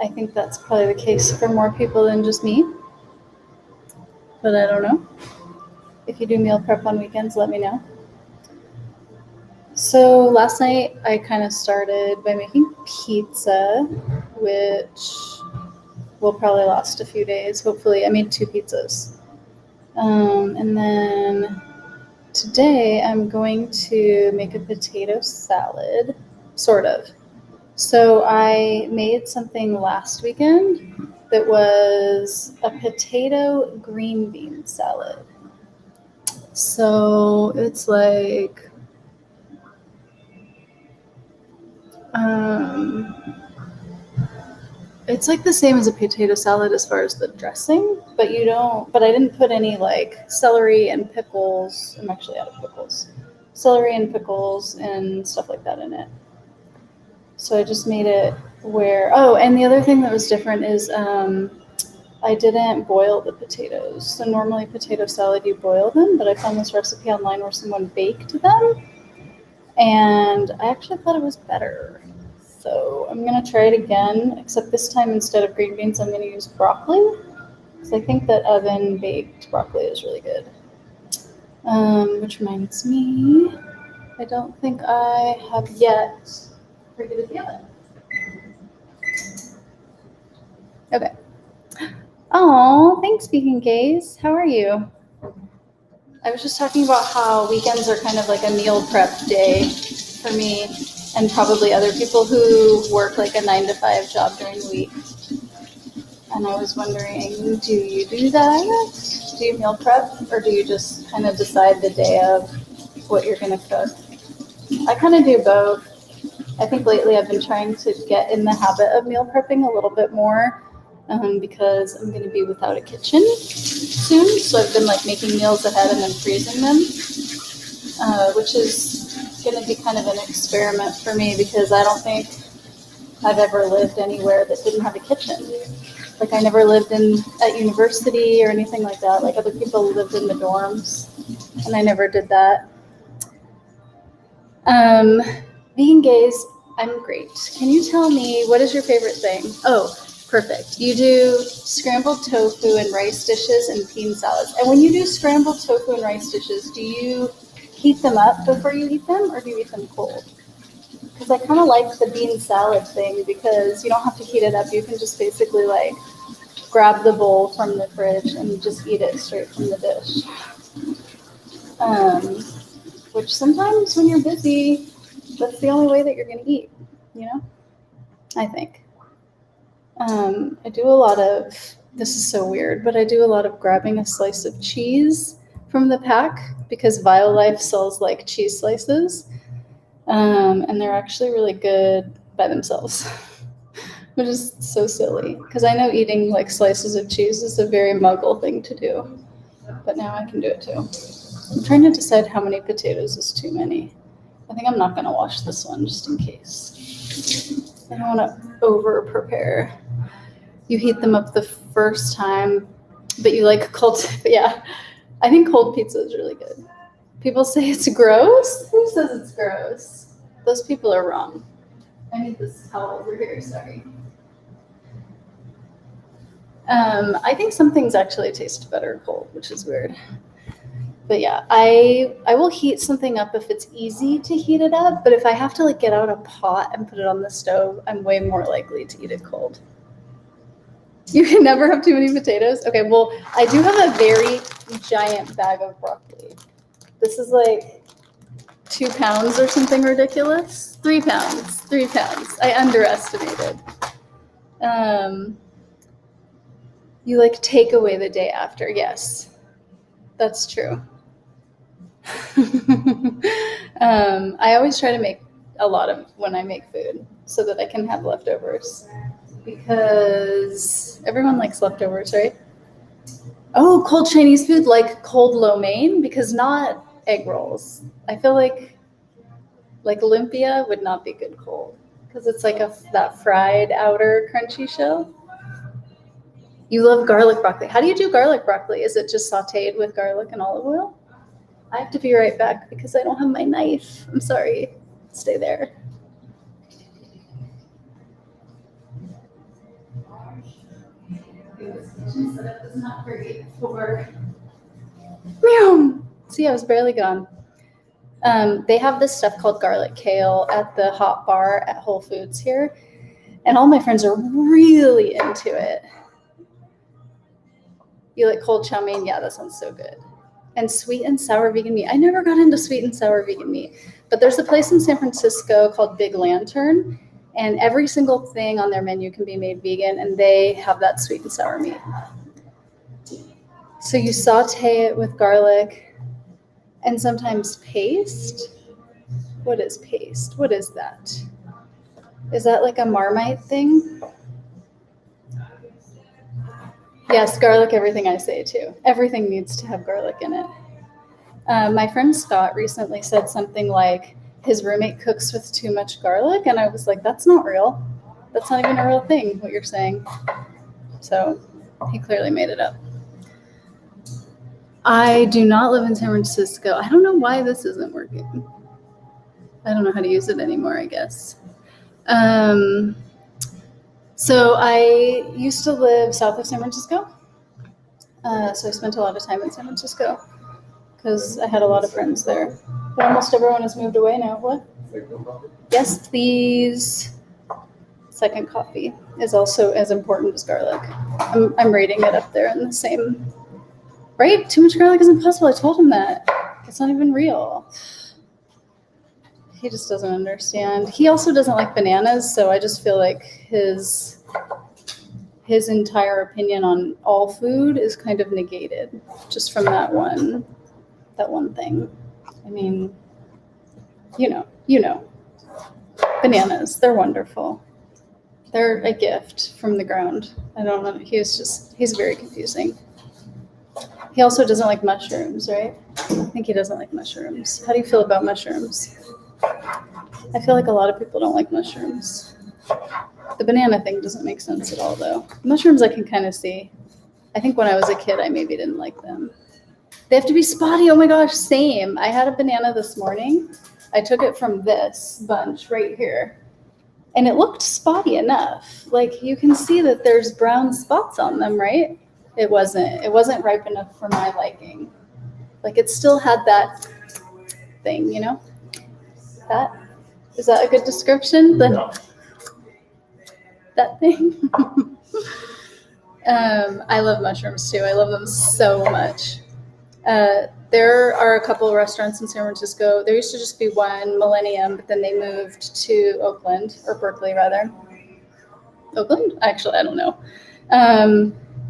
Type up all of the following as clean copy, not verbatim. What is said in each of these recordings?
I think that's probably the case for more people than just me, but I don't know. If you do meal prep on weekends, let me know. So last night I kind of started by making pizza, which will probably last a few days. Hopefully, I made 2 pizzas. And then today I'm going to make a potato salad, sort of. So I made something last weekend that was a potato green bean salad. So it's like it's like the same as a potato salad as far as the dressing, but but I didn't put any like celery and pickles. I'm actually out of pickles. Celery and pickles and stuff like that in it. So I just made it and the other thing that was different is I didn't boil the potatoes. So normally potato salad, you boil them, but I found this recipe online where someone baked them, and I actually thought it was better. So I'm going to try it again, except this time instead of green beans, I'm going to use broccoli, because I think that oven-baked broccoli is really good. Which reminds me, I don't think I have yet preheated the oven. Okay. Oh, thanks, Vegan Gaze. How are you? I was just talking about how weekends are kind of like a meal prep day for me and probably other people who work like a 9-to-5 job during the week. And I was wondering, do you do that? Do you meal prep, or do you just kind of decide the day of what you're going to cook? I kind of do both. I think lately I've been trying to get in the habit of meal prepping a little bit more because I'm going to be without a kitchen soon. So I've been like making meals ahead and then freezing them, which is going to be kind of an experiment for me because I don't think I've ever lived anywhere that didn't have a kitchen. Like I never lived at university or anything like that. Like other people lived in the dorms, and I never did that. Vegan Gaze, I'm great. Can you tell me what is your favorite thing? Oh, perfect. You do scrambled tofu and rice dishes and bean salads. And when you do scrambled tofu and rice dishes, do you heat them up before you eat them, or do you eat them cold? Because I kind of like the bean salad thing because you don't have to heat it up. You can just basically like grab the bowl from the fridge and just eat it straight from the dish. Which sometimes when you're busy, that's the only way that you're going to eat, you know? I think. I do a lot of, this is so weird, but I do a lot of grabbing a slice of cheese from the pack because Violife sells like cheese slices. And they're actually really good by themselves, which is so silly because I know eating like slices of cheese is a very muggle thing to do, but now I can do it too. I'm trying to decide how many potatoes is too many. I think I'm not going to wash this one just in case. I don't want to over prepare. You heat them up the first time, but you like cold. Yeah, I think cold pizza is really good. People say it's gross. Who says it's gross? Those people are wrong. I need this towel over here, sorry. I think some things actually taste better cold, which is weird. But yeah, I will heat something up if it's easy to heat it up, but if I have to like get out a pot and put it on the stove, I'm way more likely to eat it cold. You can never have too many potatoes? Okay, well, I do have a very giant bag of broccoli. This is like 2 pounds or something ridiculous. 3 pounds. 3 pounds. I underestimated. You like take away the day after. Yes, that's true. I always try to make a lot of when I make food so that I can have leftovers because everyone likes leftovers, right? Oh, cold Chinese food like cold lo mein because not egg rolls. I feel like lumpia would not be good cold because it's like that fried outer crunchy shell. You love garlic broccoli. How do you do garlic broccoli? Is it just sauteed with garlic and olive oil? I have to be right back because I don't have my knife. I'm sorry. Stay there. This kitchen setup is not great for meow. See, I was barely gone. They have this stuff called garlic kale at the hot bar at Whole Foods here, and all my friends are really into it. You like cold chow mein? Yeah, that sounds so good. And sweet and sour vegan meat. I never got into sweet and sour vegan meat, but there's a place in San Francisco called Big Lantern, and every single thing on their menu can be made vegan, and they have that sweet and sour meat. So you saute it with garlic and sometimes paste. What is paste? What is that? Is that like a Marmite thing? Yes, garlic, everything I say too. Everything needs to have garlic in it. My friend Scott recently said something like his roommate cooks with too much garlic, and I was like, that's not real. That's not even a real thing, what you're saying. So he clearly made it up. I do not live in San Francisco. I don't know why this isn't working. I don't know how to use it anymore, I guess. So I used to live south of San Francisco. So I spent a lot of time in San Francisco because I had a lot of friends there. But almost everyone has moved away now. What? Yes, please. Second coffee is also as important as garlic. I'm rating it up there in the same. Right? Too much garlic is impossible. I told him that. It's not even real. He just doesn't understand. He also doesn't like bananas, so I just feel like his entire opinion on all food is kind of negated just from that one thing. I mean, you know. Bananas, they're wonderful. They're a gift from the ground. I don't know. He's very confusing. He also doesn't like mushrooms, right? I think he doesn't like mushrooms. How do you feel about mushrooms? I feel like a lot of people don't like mushrooms. The banana thing doesn't make sense at all, though. Mushrooms I can kind of see. I think when I was a kid, I maybe didn't like them. They have to be spotty. Oh my gosh, same. I had a banana this morning. I took it from this bunch right here. And it looked spotty enough. Like you can see that there's brown spots on them, right? It wasn't ripe enough for my liking. Like it still had that thing, you know? Is that a good description? That thing? I love mushrooms too. I love them so much. There are a couple of restaurants in San Francisco. There used to just be one, Millennium, but then they moved to Oakland, or Berkeley rather. Oakland? Actually, I don't know.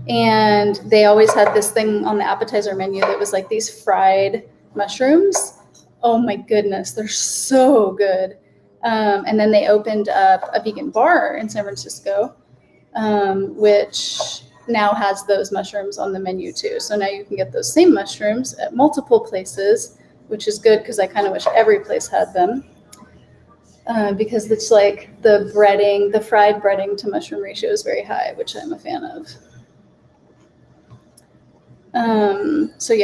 And they always had this thing on the appetizer menu that was like these fried mushrooms. Oh my goodness, they're so good. And then they opened up a vegan bar in San Francisco, which now has those mushrooms on the menu too. So now you can get those same mushrooms at multiple places, which is good because I kind of wish every place had them. Because it's like the fried breading to mushroom ratio is very high, which I'm a fan of. So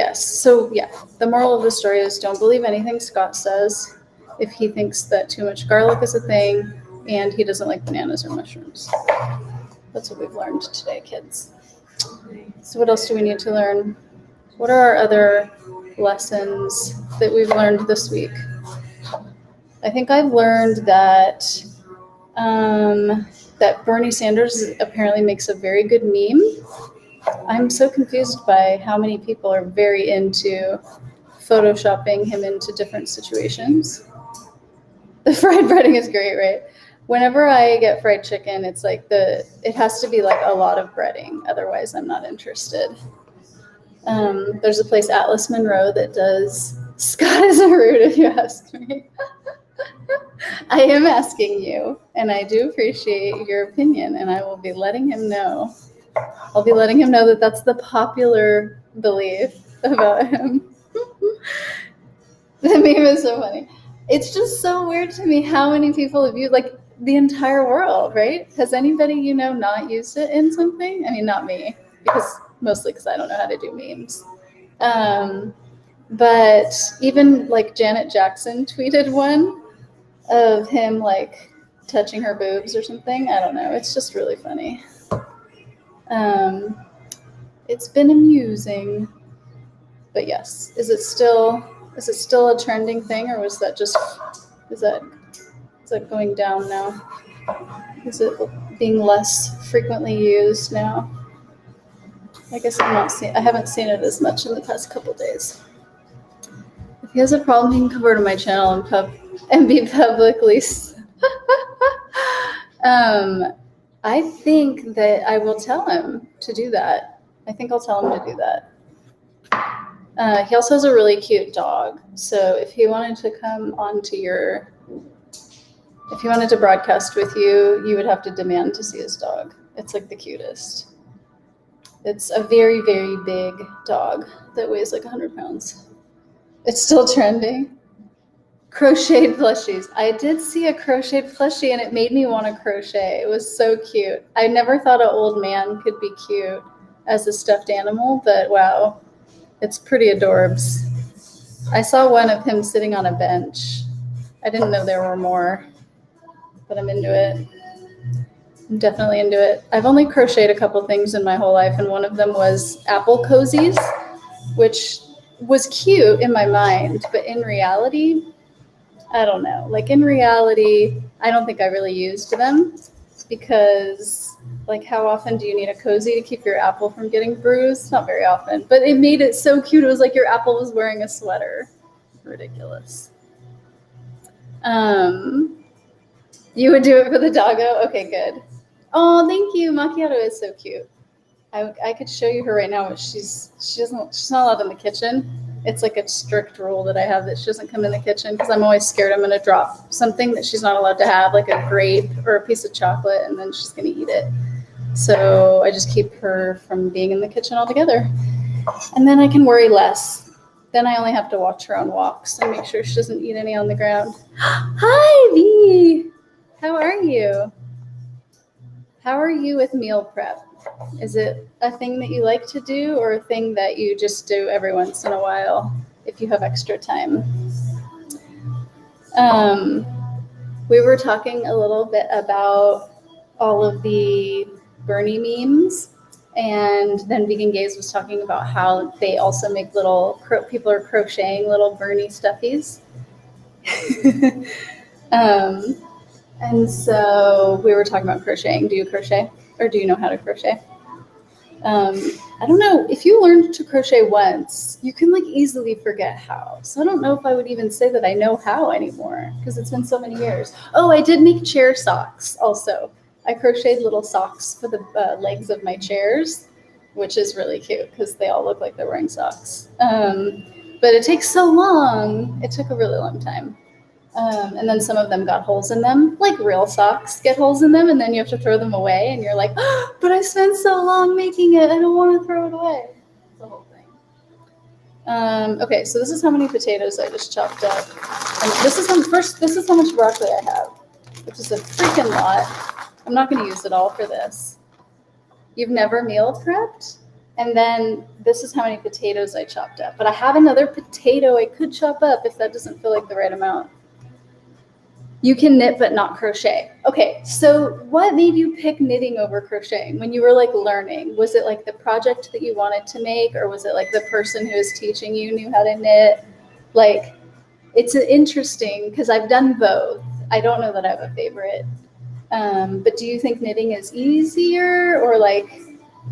yeah, the moral of the story is don't believe anything Scott says if he thinks that too much garlic is a thing and he doesn't like bananas or mushrooms. That's what we've learned today, kids. So what else do we need to learn? What are our other lessons that we've learned this week? I think I've learned that that Bernie Sanders apparently makes a very good meme. I'm so confused by how many people are very into photoshopping him into different situations. The fried breading is great, right? Whenever I get fried chicken, it's like it has to be like a lot of breading. Otherwise, I'm not interested. There's a place, Atlas Monroe, that does Scott is a rude, if you ask me. I am asking you, and I do appreciate your opinion, and I will be letting him know. I'll be letting him know that that's the popular belief about him. The meme is so funny. It's just so weird to me how many people have used, like, the entire world, right? Has anybody you know not used it in something? I mean, not me, mostly because I don't know how to do memes. But even like Janet Jackson tweeted one of him like touching her boobs or something. I don't know. It's just really funny. It's been amusing, but yes, is it still a trending thing, or was that just is that going down now? Is it being less frequently used now? I guess I haven't seen it as much in the past couple days. If he has a problem, he can come over to my channel and be publicly. I think that I will tell him to do that. I think I'll tell him to do that. He also has a really cute dog. So if he wanted to come onto if he wanted to broadcast with you, you would have to demand to see his dog. It's like the cutest. It's a very, very big dog that weighs like 100 pounds. It's still trending. Crocheted plushies. I did see a crocheted plushie and it made me want to crochet. It was so cute. I never thought an old man could be cute as a stuffed animal, but wow, it's pretty adorbs. I saw one of him sitting on a bench. I didn't know there were more, but I'm into it. I'm definitely into it. I've only crocheted a couple things in my whole life, and one of them was apple cozies, which was cute in my mind, but in reality, I don't know. Like in reality, I don't think I really used them because like how often do you need a cozy to keep your apple from getting bruised? Not very often, but it made it so cute. It was like your apple was wearing a sweater. Ridiculous. You would do it for the doggo? Okay, good. Oh, thank you. Macchiato is so cute. I could show you her right now, but she's not allowed in the kitchen. It's like a strict rule that I have that she doesn't come in the kitchen because I'm always scared I'm going to drop something that she's not allowed to have, like a grape or a piece of chocolate, and then she's going to eat it. So I just keep her from being in the kitchen altogether. And then I can worry less. Then I only have to watch her on walks and make sure she doesn't eat any on the ground. Hi, V. How are you? How are you with meal prep? Is it a thing that you like to do or a thing that you just do every once in a while if you have extra time? We were talking a little bit about all of the Bernie memes, and then Vegan Gaze was talking about how they also make people are crocheting little Bernie stuffies. And so we were talking about crocheting. Do you crochet? Or do you know how to crochet? I don't know. If you learned to crochet once, you can like easily forget how. So I don't know if I would even say that I know how anymore because it's been so many years. Oh, I did make chair socks also. I crocheted little socks for the legs of my chairs, which is really cute because they all look like they're wearing socks. But it takes so long. It took a really long time. And then some of them got holes in them, like real socks get holes in them, and then you have to throw them away, and you're like, oh, but I spent so long making it, I don't want to throw it away. It's the whole thing. Okay, so this is how many potatoes I just chopped up. And this is how much broccoli I have, which is a freaking lot. I'm not going to use it all for this. You've never meal prepped? And then this is how many potatoes I chopped up. But I have another potato I could chop up if that doesn't feel like the right amount. You can knit but not crochet. Okay, so what made you pick knitting over crocheting when you were like learning? Was it like the project that you wanted to make, or was it like the person who was teaching you knew how to knit? Like, it's interesting because I've done both. I don't know that I have a favorite. But do you think knitting is easier, or like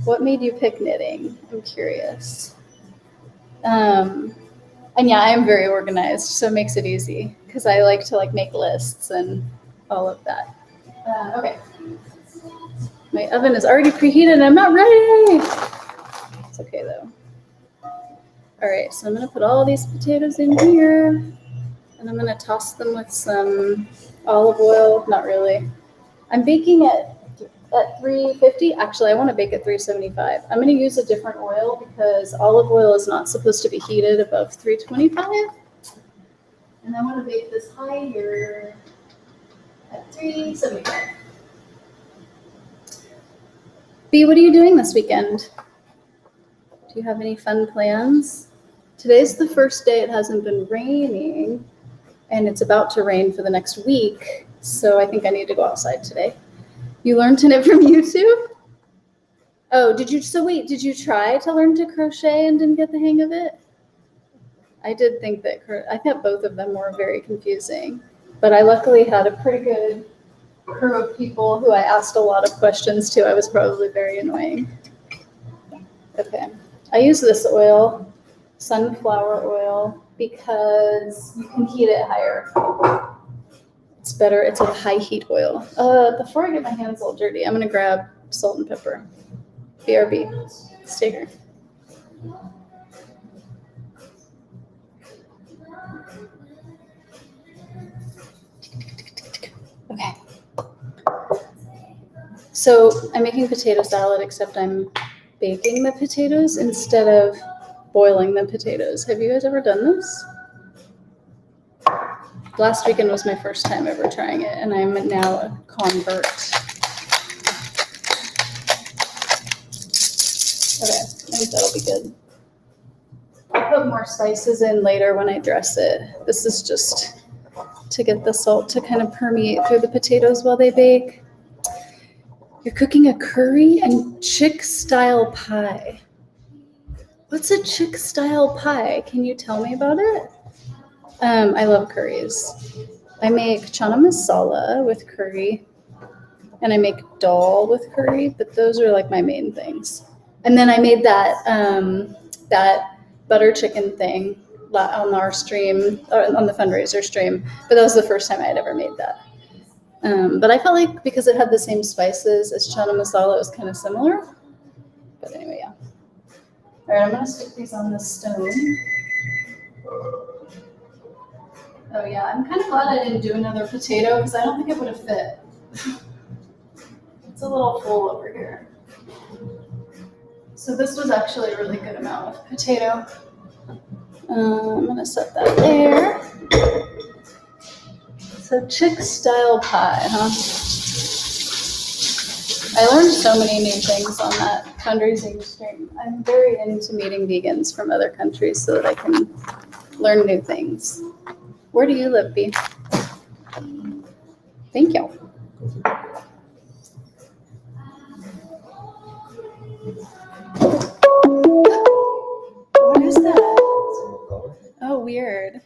what made you pick knitting? I'm curious. And yeah, I am very organized, so it makes it easy because I like to like make lists and all of that. Okay. My oven is already preheated and I'm not ready. It's okay though. All right, so I'm gonna put all these potatoes in here and I'm gonna toss them with some olive oil. Not really. I'm baking at 350. Actually, I want to bake at 375. I'm going to use a different oil because olive oil is not supposed to be heated above 325. And I want to bake this higher at 375. B, what are you doing this weekend? Do you have any fun plans? Today's the first day it hasn't been raining, and it's about to rain for the next week, so I think I need to go outside today. You learned to knit from YouTube? Oh, did you try to learn to crochet and didn't get the hang of it? I did think that, I thought both of them were very confusing, but I luckily had a pretty good crew of people who I asked a lot of questions to. I was probably very annoying. Okay, I use this oil, sunflower oil, because you can heat it higher. It's better, it's a high heat oil. Before I get my hands all dirty, I'm gonna grab salt and pepper. BRB, stay here. Okay. So I'm making potato salad, except I'm baking the potatoes instead of boiling the potatoes. Have you guys ever done this? Last weekend was my first time ever trying it, and I'm now a convert. Okay, I think that'll be good. I'll put more spices in later when I dress it. This is just to get the salt to kind of permeate through the potatoes while they bake. You're cooking a curry and chick-style pie. What's a chick-style pie? Can you tell me about it? I love curries. I make chana masala with curry, and I make dal with curry, but those are like my main things. And then I made that that butter chicken thing on our stream, or on the fundraiser stream, but that was the first time I had ever made that. But I felt like because it had the same spices as chana masala, it was kind of similar. But anyway, yeah. All right, I'm gonna stick these on the stone. Oh yeah, I'm kind of glad I didn't do another potato because I don't think it would have fit. It's a little full over here. So this was actually a really good amount of potato. I'm gonna set that there. So chick-style pie, huh? I learned so many new things on that fundraising stream. I'm very into meeting vegans from other countries so that I can learn new things. Where do you live, B? Thank you. What is that? Oh, weird.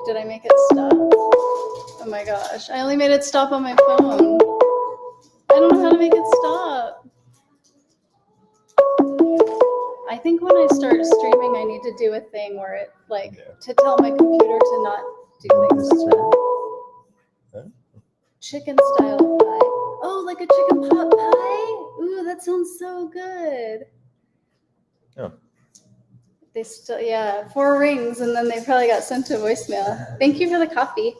Did I make it stop? Oh my gosh, I only made it stop on my phone. I don't know how to make it stop. I think when I start streaming, I need to do a thing where it, like, to tell my computer to not do things to that. Chicken style pie. Oh, like a chicken pot pie? Ooh, that sounds so good. Oh. They still, yeah, 4 rings, and then they probably got sent to voicemail. Thank you for the coffee.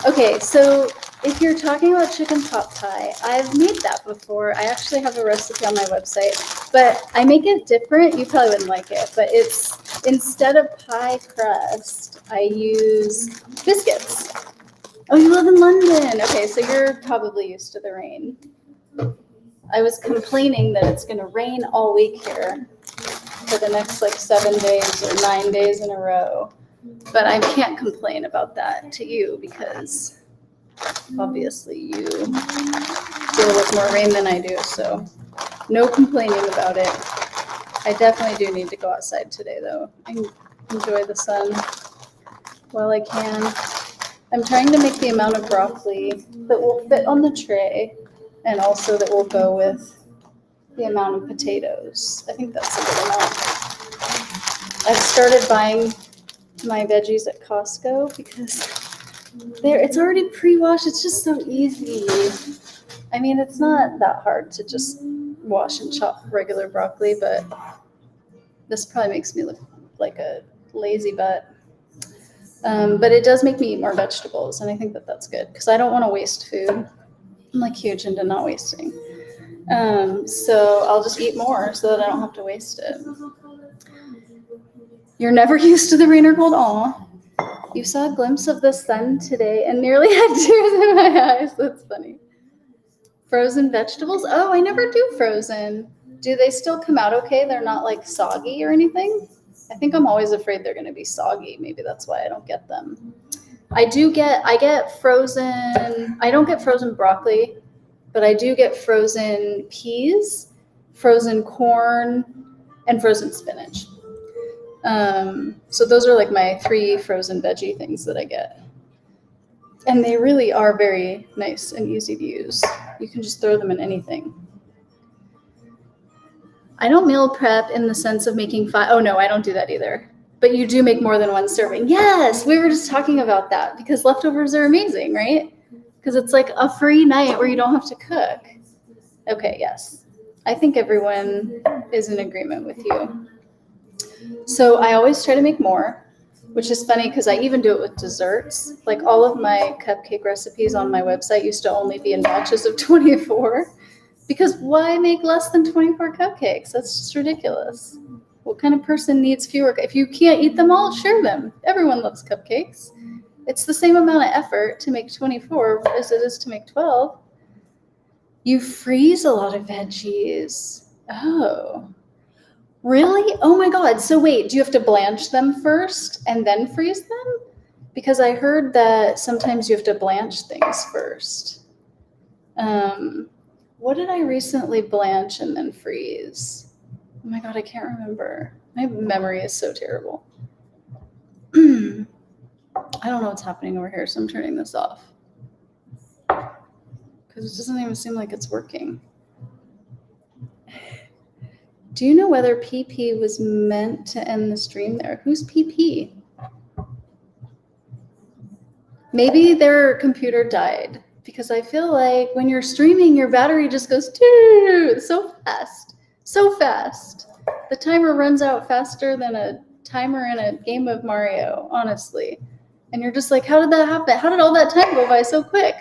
Okay, so if you're talking about chicken pot pie, I've made that before. I actually have a recipe on my website, but I make it different. You probably wouldn't like it, but it's, instead of pie crust, I use biscuits. Oh, you live in London. Okay, so you're probably used to the rain. I was complaining that it's going to rain all week here for the next like 7 days or 9 days in a row. But I can't complain about that to you because obviously you deal with more rain than I do. So no complaining about it. I definitely do need to go outside today though and enjoy the sun while I can. I'm trying to make the amount of broccoli that will fit on the tray and also that will go with the amount of potatoes. I think that's a good amount. I've started buying my veggies at Costco because it's already pre-washed. It's just so easy. I mean, it's not that hard to just wash and chop regular broccoli, but this probably makes me look like a lazy butt. But it does make me eat more vegetables, and I think that that's good because I don't want to waste food. I'm like huge into not wasting. So I'll just eat more so that I don't have to waste it. You're never used to the rain or cold. Aw. You saw a glimpse of the sun today and nearly had tears in my eyes. That's funny. Frozen vegetables? Oh, I never do frozen. Do they still come out okay? They're not like soggy or anything? I think I'm always afraid they're going to be soggy. Maybe that's why I don't get them. I get frozen, I don't get frozen broccoli, but I do get frozen peas, frozen corn, and frozen spinach. So those are like my 3 frozen veggie things that I get. And they really are very nice and easy to use. You can just throw them in anything. I don't meal prep in the sense of making 5. Oh no, I don't do that either. But you do make more than 1 serving. Yes, we were just talking about that because leftovers are amazing, right? Because it's like a free night where you don't have to cook. Okay, yes. I think everyone is in agreement with you. So I always try to make more, which is funny because I even do it with desserts. Like all of my cupcake recipes on my website used to only be in batches of 24. Because why make less than 24 cupcakes? That's just ridiculous. What kind of person needs fewer? If you can't eat them all, share them. Everyone loves cupcakes. It's the same amount of effort to make 24 as it is to make 12. You freeze a lot of veggies. Oh, really? Oh my God. So wait, do you have to blanch them first and then freeze them? Because I heard that sometimes you have to blanch things first. What did I recently blanch and then freeze? Oh my God, I can't remember. My memory is so terrible. I don't know what's happening over here, so I'm turning this off. Because it doesn't even seem like it's working. Do you know whether PP was meant to end the stream there? Who's PP? Maybe their computer died. Because I feel like when you're streaming, your battery just goes so fast. So fast. The timer runs out faster than a timer in a game of Mario, honestly. And you're just like, how did that happen? How did all that time go by so quick?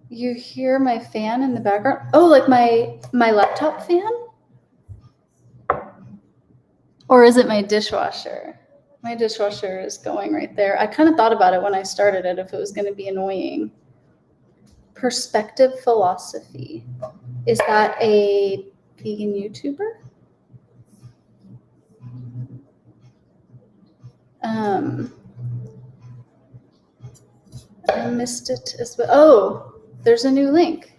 You hear my fan in the background? Oh, like my laptop fan? Or is it my dishwasher? My dishwasher is going right there. I kind of thought about it when I started it, if it was going to be annoying. Perspective Philosophy. Is that a vegan YouTuber? I missed it as well. Oh, there's a new link.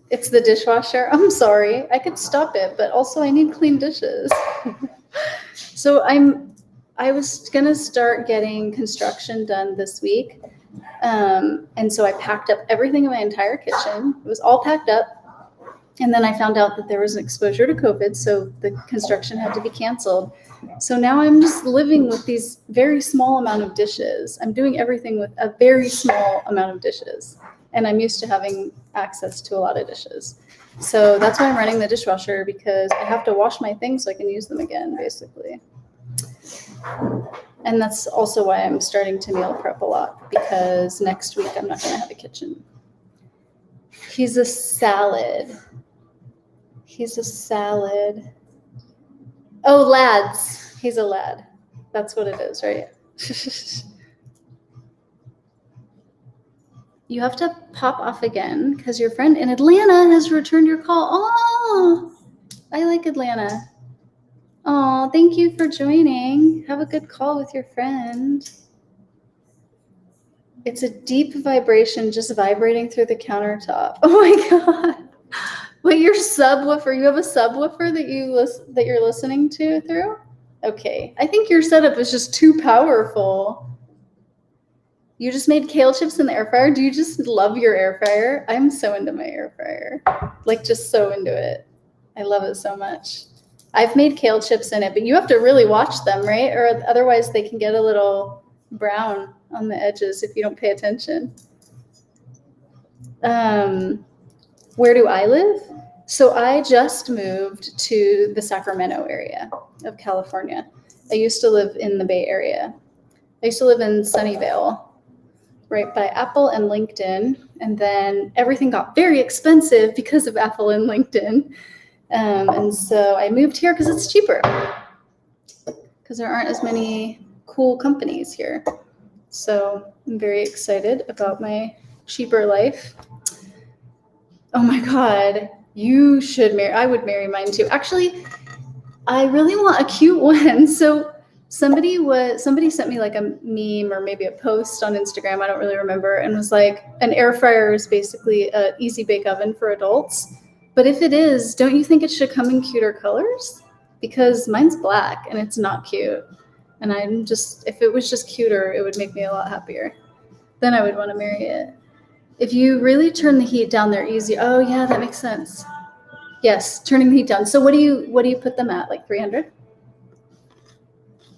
It's the dishwasher. I'm sorry. I could stop it, but also I need clean dishes. So I was going to start getting construction done this week. And so I packed up everything in my entire kitchen. It was all packed up. And then I found out that there was an exposure to COVID, so the construction had to be canceled. So now I'm just living with these very small amount of dishes. I'm doing everything with a very small amount of dishes. And I'm used to having access to a lot of dishes. So that's why I'm running the dishwasher, because I have to wash my things so I can use them again, basically. And that's also why I'm starting to meal prep a lot, because next week I'm not going to have a kitchen. He's a salad. He's a salad. Oh, lads. He's a lad. That's what it is, right? You have to pop off again because your friend in Atlanta has returned your call. Oh, I like Atlanta. Oh, thank you for joining. Have a good call with your friend. It's a deep vibration just vibrating through the countertop. Oh my God. Wait, your subwoofer, you have a subwoofer that you're listening to through? Okay. I think your setup is just too powerful. You just made kale chips in the air fryer. Do you just love your air fryer? I'm so into my air fryer. Like, just so into it. I love it so much. I've made kale chips in it, but you have to really watch them, right? Or otherwise they can get a little brown on the edges if you don't pay attention. Where do I live? So I just moved to the Sacramento area of California. I used to live in the Bay Area. I used to live in Sunnyvale, right by Apple and LinkedIn. And then everything got very expensive because of Apple and LinkedIn. And so I moved here because it's cheaper, because there aren't as many cool companies here. So I'm very excited about my cheaper life. Oh my God, you should marry. I would marry mine too. Actually, I really want a cute one. So somebody sent me like a meme or maybe a post on Instagram, I don't really remember, and was like, an air fryer is basically an easy bake oven for adults. But if it is, don't you think it should come in cuter colors? Because mine's black and it's not cute. And if it was just cuter, it would make me a lot happier. Then I would want to marry it. If you really turn the heat down, they're easy. Oh yeah, that makes sense. Yes, turning the heat down. So what do you put them at? Like 300?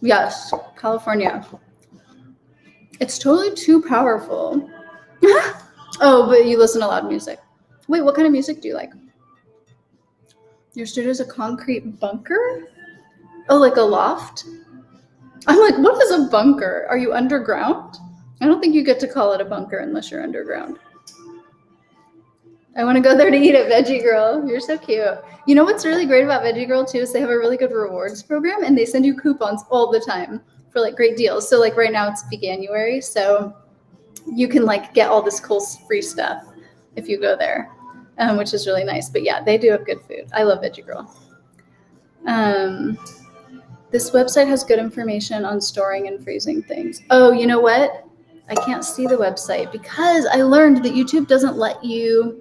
Yes, California. It's totally too powerful. Oh, but you listen to loud music. Wait, what kind of music do you like? Your studio's a concrete bunker? Oh, like a loft? I'm like, what is a bunker? Are you underground? I don't think you get to call it a bunker unless you're underground. I want to go there to eat at Veggie Girl. You're so cute. You know what's really great about Veggie Girl too is they have a really good rewards program and they send you coupons all the time for like great deals. So like right now it's Veganuary, so you can like get all this cool free stuff if you go there, which is really nice. But yeah, they do have good food. I love Veggie Girl. This website has good information on storing and freezing things. Oh, you know what? I can't see the website because I learned that YouTube doesn't let you,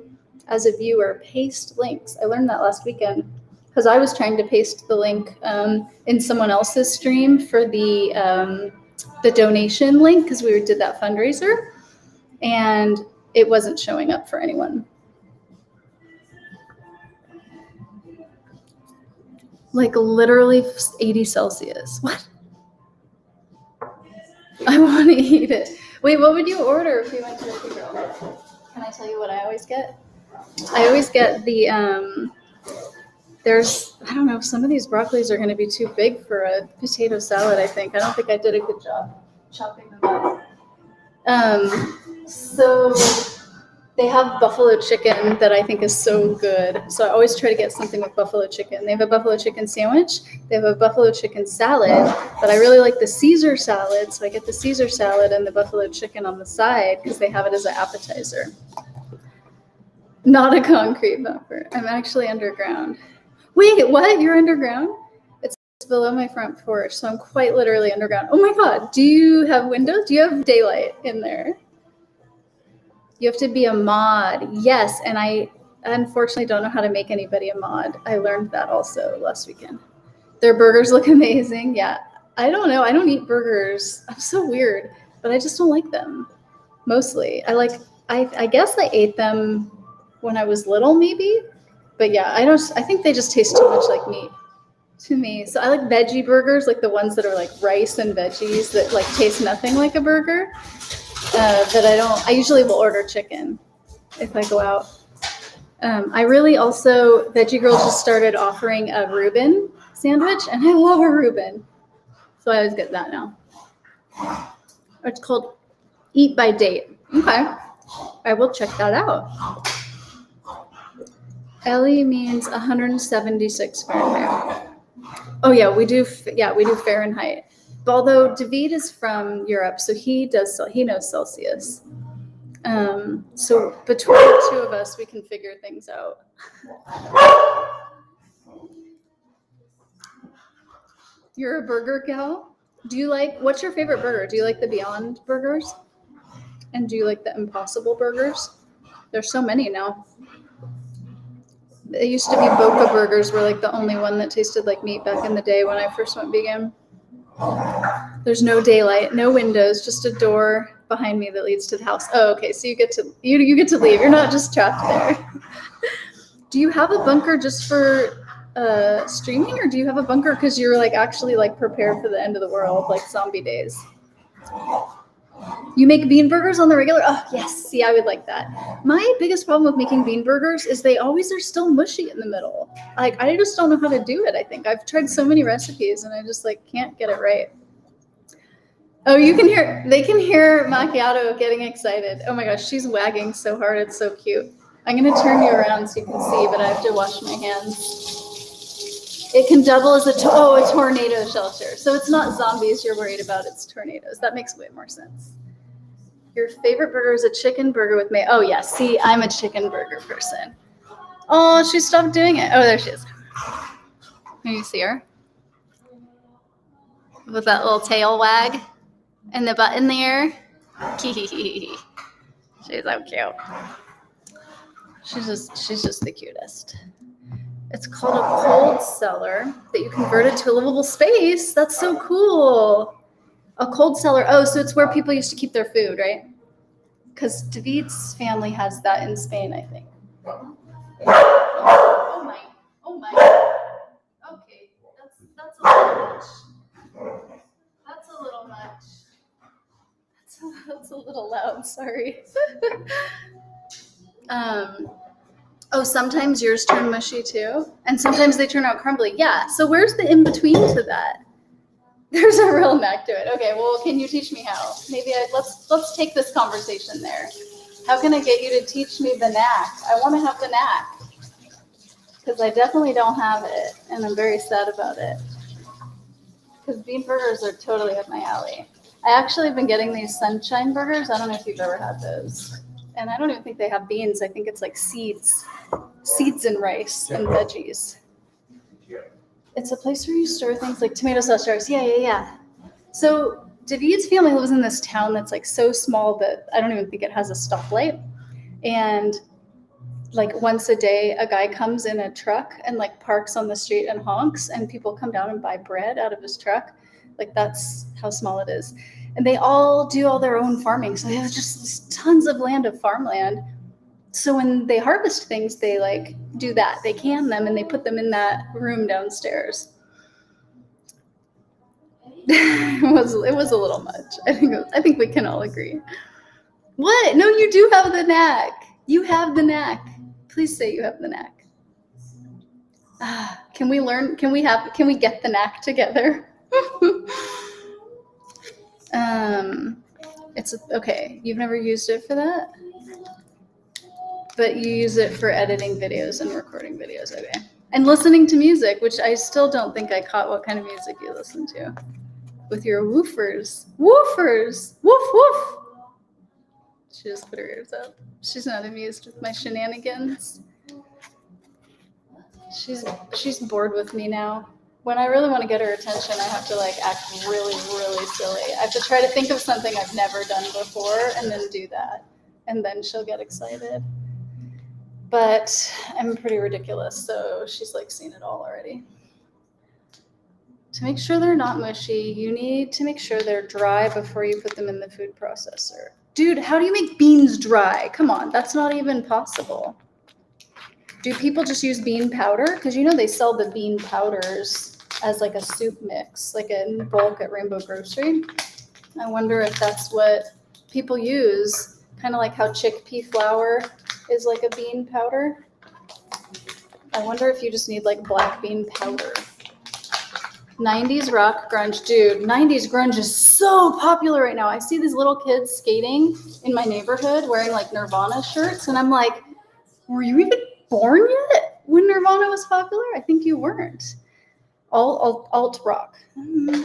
as a viewer, paste links. I learned that last weekend because I was trying to paste the link in someone else's stream for the donation link because we did that fundraiser, and it wasn't showing up for anyone. Like literally 80 Celsius. What? I want to eat it. Wait, what would you order if you went to Veggie Girl? Can I tell you what I always get? I always get the, I don't know, some of these broccolis are going to be too big for a potato salad, I think. I don't think I did a good job chopping them up. So they have buffalo chicken that I think is so good. So I always try to get something with buffalo chicken. They have a buffalo chicken sandwich. They have a buffalo chicken salad, but I really like the Caesar salad. So I get the Caesar salad and the buffalo chicken on the side because they have it as an appetizer. Not a concrete buffer. I'm actually underground. Wait, what? You're underground? It's below my front porch, so I'm quite literally underground. Oh my God. Do you have windows? Do you have daylight in there? You have to be a mod. Yes, and I unfortunately don't know how to make anybody a mod. I learned that also last weekend. Their burgers look amazing. Yeah, I don't know. I don't eat burgers. I'm so weird, but I just don't like them. Mostly. I guess I ate them when I was little maybe, but yeah, I think they just taste too much like meat to me. So I like veggie burgers, like the ones that are like rice and veggies that like taste nothing like a burger. But I usually will order chicken if I go out. I really also, Veggie Girl just started offering a Reuben sandwich, and I love a Reuben. So I always get that now. It's called Eat by Date. Okay. I will check that out. Ellie means 176 Fahrenheit. Oh yeah, we do Fahrenheit. But although David is from Europe, so he knows Celsius. So between the two of us, we can figure things out. You're a burger gal? What's your favorite burger? Do you like the Beyond Burgers? And do you like the Impossible Burgers? There's so many now. It used to be Boca Burgers were like the only one that tasted like meat back in the day when I first went vegan. There's no daylight, no windows, just a door behind me that leads to the house. Oh, okay. So you get to leave. You're not just trapped there. Do you have a bunker just for streaming, or do you have a bunker because you're like actually like prepared for the end of the world, like zombie days? You make bean burgers on the regular? Oh, yes. See, I would like that. My biggest problem with making bean burgers is they always are still mushy in the middle. Like, I just don't know how to do it, I think. I've tried so many recipes, and I just, like, can't get it right. Oh, they can hear Macchiato getting excited. Oh, my gosh, she's wagging so hard. It's so cute. I'm going to turn you around so you can see, but I have to wash my hands. It can double as a tornado shelter. So it's not zombies you're worried about, it's tornadoes. That makes way more sense. Your favorite burger is a chicken burger with mayo. Oh, yeah. See, I'm a chicken burger person. Oh, she stopped doing it. Oh, there she is. Can you see her? with that little tail wag and the butt in the air. She's so cute. She's just the cutest. It's called a cold cellar that you converted to a livable space. That's so cool. A cold cellar. Oh, so it's where people used to keep their food, right? Because David's family has that in Spain, I think. Oh my. Oh my. Okay, that's a little much. That's a little much. That's a little loud, sorry. Oh, sometimes yours turn mushy too? And sometimes they turn out crumbly. Yeah, so where's the in-between to that? There's a real knack to it. Okay, well, can you teach me how? Maybe let's take this conversation there. How can I get you to teach me the knack? I want to have the knack. Because I definitely don't have it, and I'm very sad about it. Because bean burgers are totally up my alley. I actually have been getting these sunshine burgers. I don't know if you've ever had those. And I don't even think they have beans. I think it's like seeds and rice and veggies. It's a place where you store things like tomato sauce jars. Yeah. So David's family lives in this town that's like so small that I don't even think it has a stoplight. And like once a day, a guy comes in a truck and like parks on the street and honks, and people come down and buy bread out of his truck. Like that's how small it is. And they all do all their own farming. So they have just tons of land of farmland. So when they harvest things, they like do that. They can them and they put them in that room downstairs. It was a little much. I think we can all agree. What? No, you do have the knack. You have the knack. Please say you have the knack. Can we learn? Can we get the knack together? It's okay. You've never used it for that, but you use it for editing videos and recording videos. Okay, and listening to music, which I still don't think I caught what kind of music you listen to with your woofers. Woof woof. She just put her ears up. She's not amused with my shenanigans. She's bored with me now. When I really want to get her attention, I have to like act really, really silly. I have to try to think of something I've never done before and then do that. And then she'll get excited. But I'm pretty ridiculous, so she's like seen it all already. To make sure they're not mushy, you need to make sure they're dry before you put them in the food processor. Dude, how do you make beans dry? Come on, that's not even possible. Do people just use bean powder? Because you know they sell the bean powders as like a soup mix, like in bulk at Rainbow Grocery. I wonder if that's what people use, kind of like how chickpea flour is like a bean powder. I wonder if you just need like black bean powder. 90s rock grunge. Dude, 90s grunge is so popular right now. I see these little kids skating in my neighborhood wearing like Nirvana shirts, and I'm like, were you even born yet when Nirvana was popular? I think you weren't. Alt rock.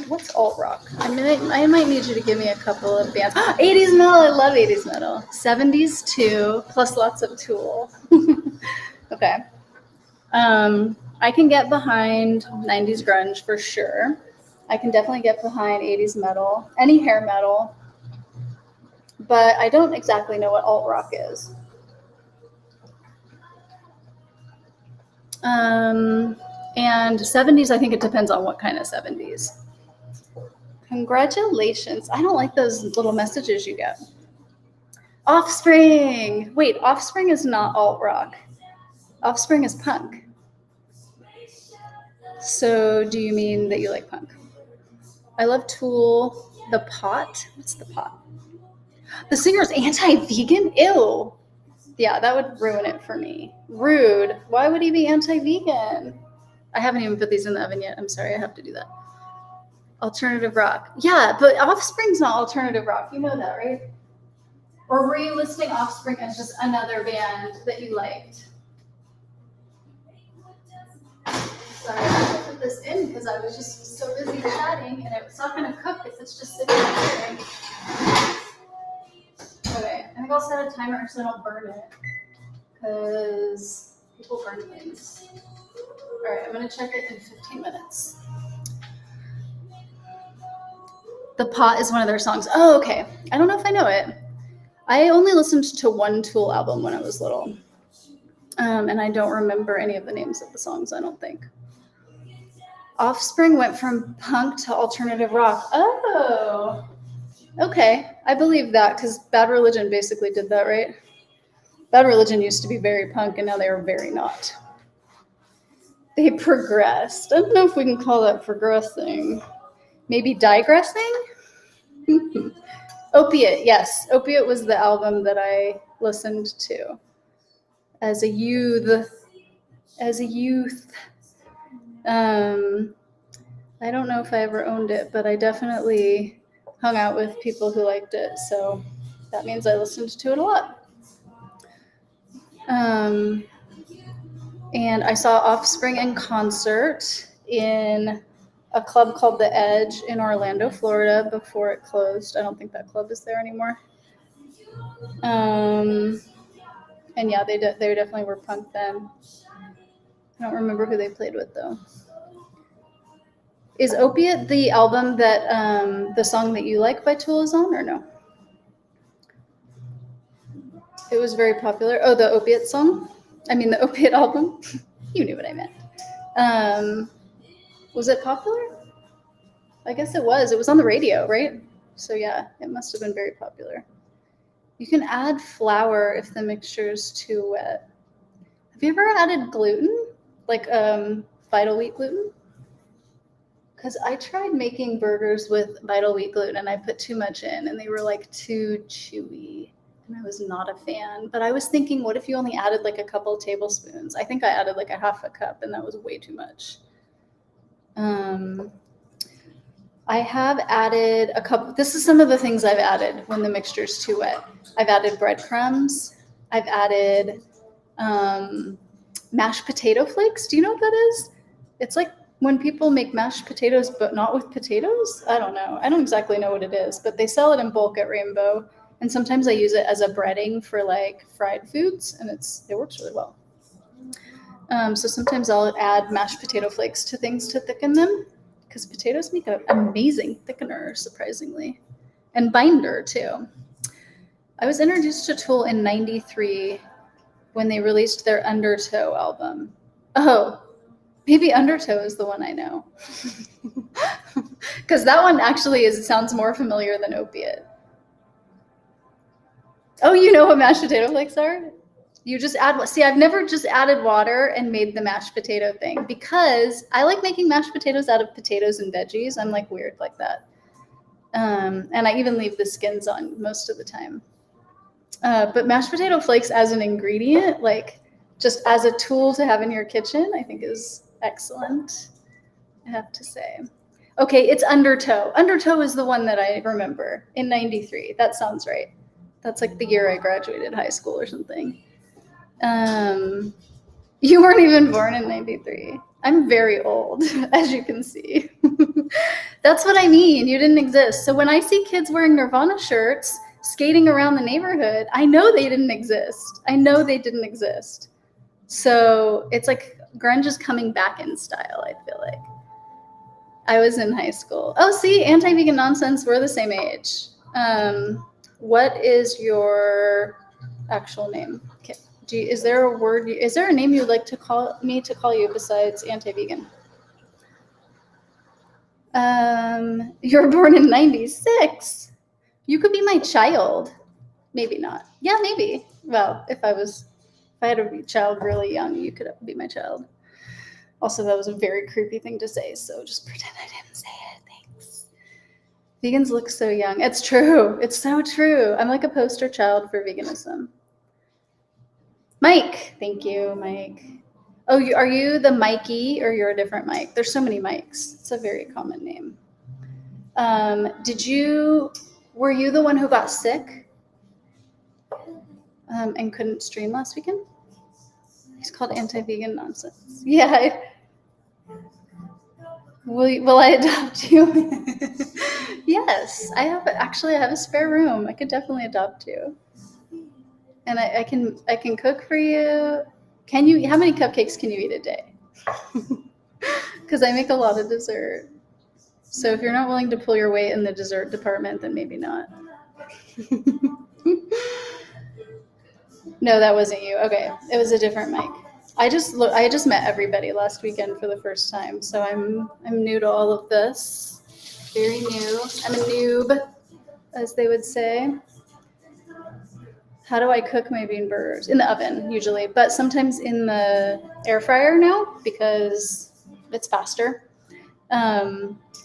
What's alt rock? I might need you to give me a couple of bands. 80s metal. I love 80s metal. 70s too, plus lots of Tool. Okay. I can get behind 90s grunge for sure. I can definitely get behind 80s metal, any hair metal. But I don't exactly know what alt rock is. And 70s, I think it depends on what kind of 70s. Congratulations. I don't like those little messages you get. Offspring. Wait, Offspring is not alt rock. Offspring is punk. So do you mean that you like punk? I love Tool. The Pot. What's The Pot? The singer's anti-vegan? Ew. Yeah, that would ruin it for me. Rude. Why would he be anti-vegan? I haven't even put these in the oven yet. I'm sorry, I have to do that. Alternative rock. Yeah, but Offspring's not alternative rock. You know that, right? Or were you listing Offspring as just another band that you liked? Sorry, I have to put this in because I was just so busy chatting and it's not going to cook if it's just sitting there. Okay, I think I'll set a timer so I don't burn it because people burn things. All right, I'm going to check it in 15 minutes. The Pot is one of their songs. Oh, okay. I don't know if I know it. I only listened to one Tool album when I was little. And I don't remember any of the names of the songs, I don't think. Offspring went from punk to alternative rock. Oh, okay. I believe that because Bad Religion basically did that, right? Bad Religion used to be very punk and now they are very not. They progressed. I don't know if we can call that progressing. Maybe digressing? Opiate, yes. Opiate was the album that I listened to as a youth. I don't know if I ever owned it, but I definitely hung out with people who liked it, so that means I listened to it a lot. And I saw Offspring in concert in a club called The Edge in Orlando, Florida, before it closed. I don't think that club is there anymore. And yeah, they definitely were punk then. I don't remember who they played with though. Is Opiate the album that the song that you like by Tool is on, or no? It was very popular. Oh, the Opiate song? I mean the Opiate album? You knew what I meant. Was it popular? I guess it was. It was on the radio, right? So yeah, it must have been very popular. You can add flour if the mixture is too wet. Have you ever added gluten? Like Vital Wheat gluten? Because I tried making burgers with Vital Wheat gluten and I put too much in and they were like too chewy and I was not a fan. But I was thinking, what if you only added like a couple tablespoons? I think I added like a half a cup and that was way too much. I have added a couple. This is some of the things I've added when the mixture is too wet. I've added breadcrumbs. I've added mashed potato flakes. Do you know what that is? It's like when people make mashed potatoes, but not with potatoes. I don't know. I don't exactly know what it is, but they sell it in bulk at Rainbow. And sometimes I use it as a breading for like fried foods, and it works really well. So sometimes I'll add mashed potato flakes to things to thicken them, because potatoes make an amazing thickener, surprisingly, and binder too. I was introduced to Tool in '93 when they released their Undertow album. Oh, maybe Undertow is the one I know. Because that one actually sounds more familiar than Opiate. Oh, you know what mashed potato flakes are? You just add, see, I've never just added water and made the mashed potato thing because I like making mashed potatoes out of potatoes and veggies. I'm like weird like that. And I even leave the skins on most of the time. But mashed potato flakes as an ingredient, like just as a tool to have in your kitchen, I think is excellent, I have to say. Okay, it's Undertow. Undertow is the one that I remember in '93. That sounds right. That's like the year I graduated high school or something. You weren't even born in '93. I'm very old, as you can see. That's what I mean. You didn't exist. So when I see kids wearing Nirvana shirts, skating around the neighborhood, I know they didn't exist. I know they didn't exist. So it's like grunge is coming back in style, I feel like. I was in high school. Oh, see, Anti-Vegan Nonsense, we're the same age. What is your actual name? Okay. Is there a word? Is there a name you'd like to call you besides anti-vegan? You're born in '96. You could be my child. Maybe not. Yeah, maybe. Well, if I had a child really young, you could be my child. Also, that was a very creepy thing to say, so just pretend I didn't say it. Thanks. Vegans look so young. It's true. It's so true. I'm like a poster child for veganism. Mike. Thank you, Mike. Oh, are you the Mikey or you're a different Mike? There's so many Mikes. It's a very common name. Were you the one who got sick and couldn't stream last weekend? He's called Anti-Vegan Nonsense. Yeah. Will I adopt you? Yes, I have a spare room. I could definitely adopt you. And I can cook for you. How many cupcakes can you eat a day? Because I make a lot of dessert. So if you're not willing to pull your weight in the dessert department, then maybe not. No, that wasn't you. Okay, it was a different mic. I just met everybody last weekend for the first time, so I'm new to all of this. Very new. I'm a noob, as they would say. How do I cook my bean burgers? In the oven, usually, but sometimes in the air fryer now because it's faster.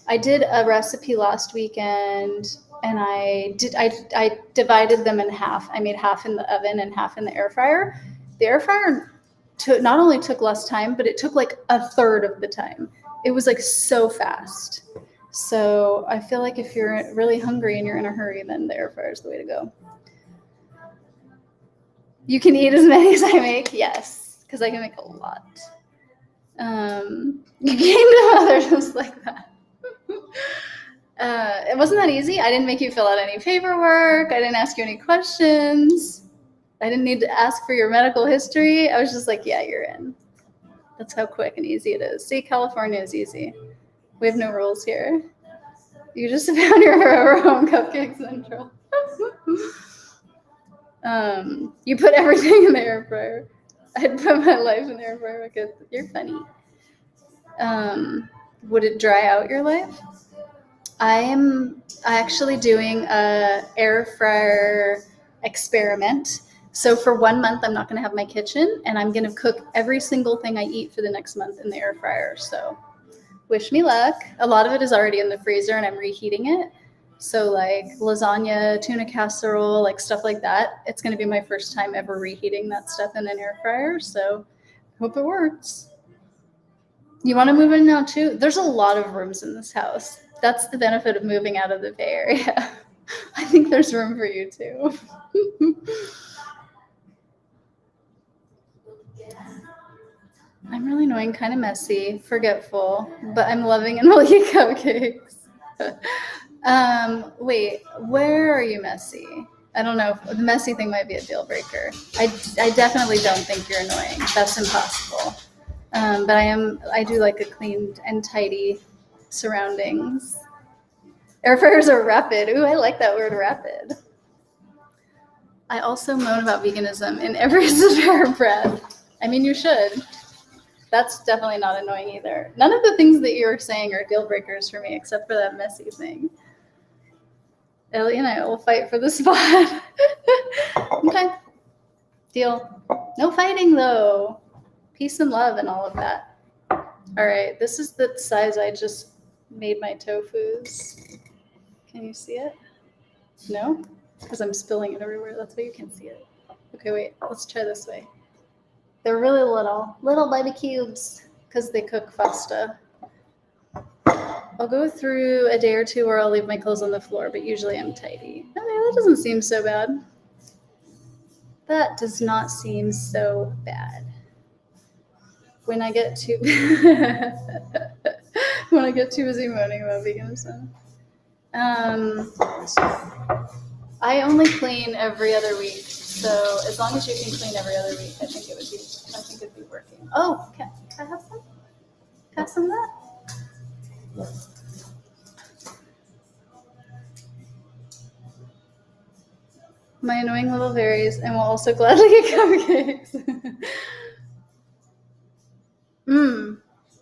I did a recipe last weekend, and I divided them in half. I made half in the oven and half in the air fryer. The air fryer not only took less time, but it took like a third of the time. It was like so fast. So I feel like if you're really hungry and you're in a hurry, then the air fryer is the way to go. You can eat as many as I make, yes, because I can make a lot. You came to Mother just like that. It wasn't that easy. I didn't make you fill out any paperwork. I didn't ask you any questions. I didn't need to ask for your medical history. I was just like, yeah, you're in. That's how quick and easy it is. See, California is easy. We have no rules here. You just found your Forever Home Cupcake Central. You put everything in the air fryer. I'd put my life in the air fryer because you're funny. Would it dry out your life? I'm actually doing a air fryer experiment. So for 1 month, I'm not going to have my kitchen, and I'm going to cook every single thing I eat for the next month in the air fryer. So wish me luck. A lot of it is already in the freezer, and I'm reheating it. So like lasagna, tuna casserole, like stuff like that. It's going to be my first time ever reheating that stuff in an air fryer. So hope it works. You want to move in now too? There's a lot of rooms in this house. That's the benefit of moving out of the Bay Area. I think there's room for you too. I'm really annoying, kind of messy, forgetful, but I'm loving and will eat cupcakes. Wait, where are you messy? I don't know. The messy thing might be a deal breaker. I definitely don't think you're annoying. That's impossible. But I do like a clean and tidy surroundings. Air fryers are rapid. Ooh, I like that word, rapid. I also moan about veganism in every spare breath. I mean, you should. That's definitely not annoying either. None of the things that you're saying are deal breakers for me, except for that messy thing. Ellie and I will fight for the spot. Okay. Deal. No fighting, though. Peace and love and all of that. All right. This is the size I just made my tofus. Can you see it? No? Because I'm spilling it everywhere. That's why you can't see it. Okay, wait. Let's try this way. They're really little baby cubes because they cook faster. I'll go through a day or two where I'll leave my clothes on the floor, but usually I'm tidy. Okay, that doesn't seem so bad. That does not seem so bad. When I get too busy moaning about veganism. I only clean every other week, so as long as you can clean every other week, I think it'd be working. Oh, can I have some? Have some of that? My annoying little varies, and will also gladly get cupcakes.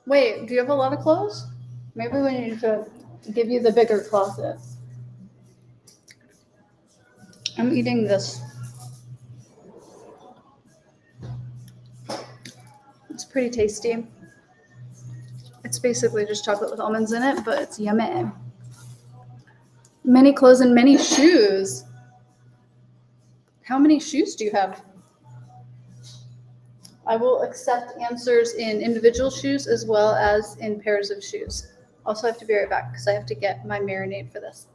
Wait, do you have a lot of clothes? Maybe we need to give you the bigger closet. I'm eating this. It's pretty tasty. It's basically just chocolate with almonds in it, but it's yummy. Many clothes and many shoes. How many shoes do you have? I will accept answers in individual shoes as well as in pairs of shoes. Also, I have to be right back because I have to get my marinade for this.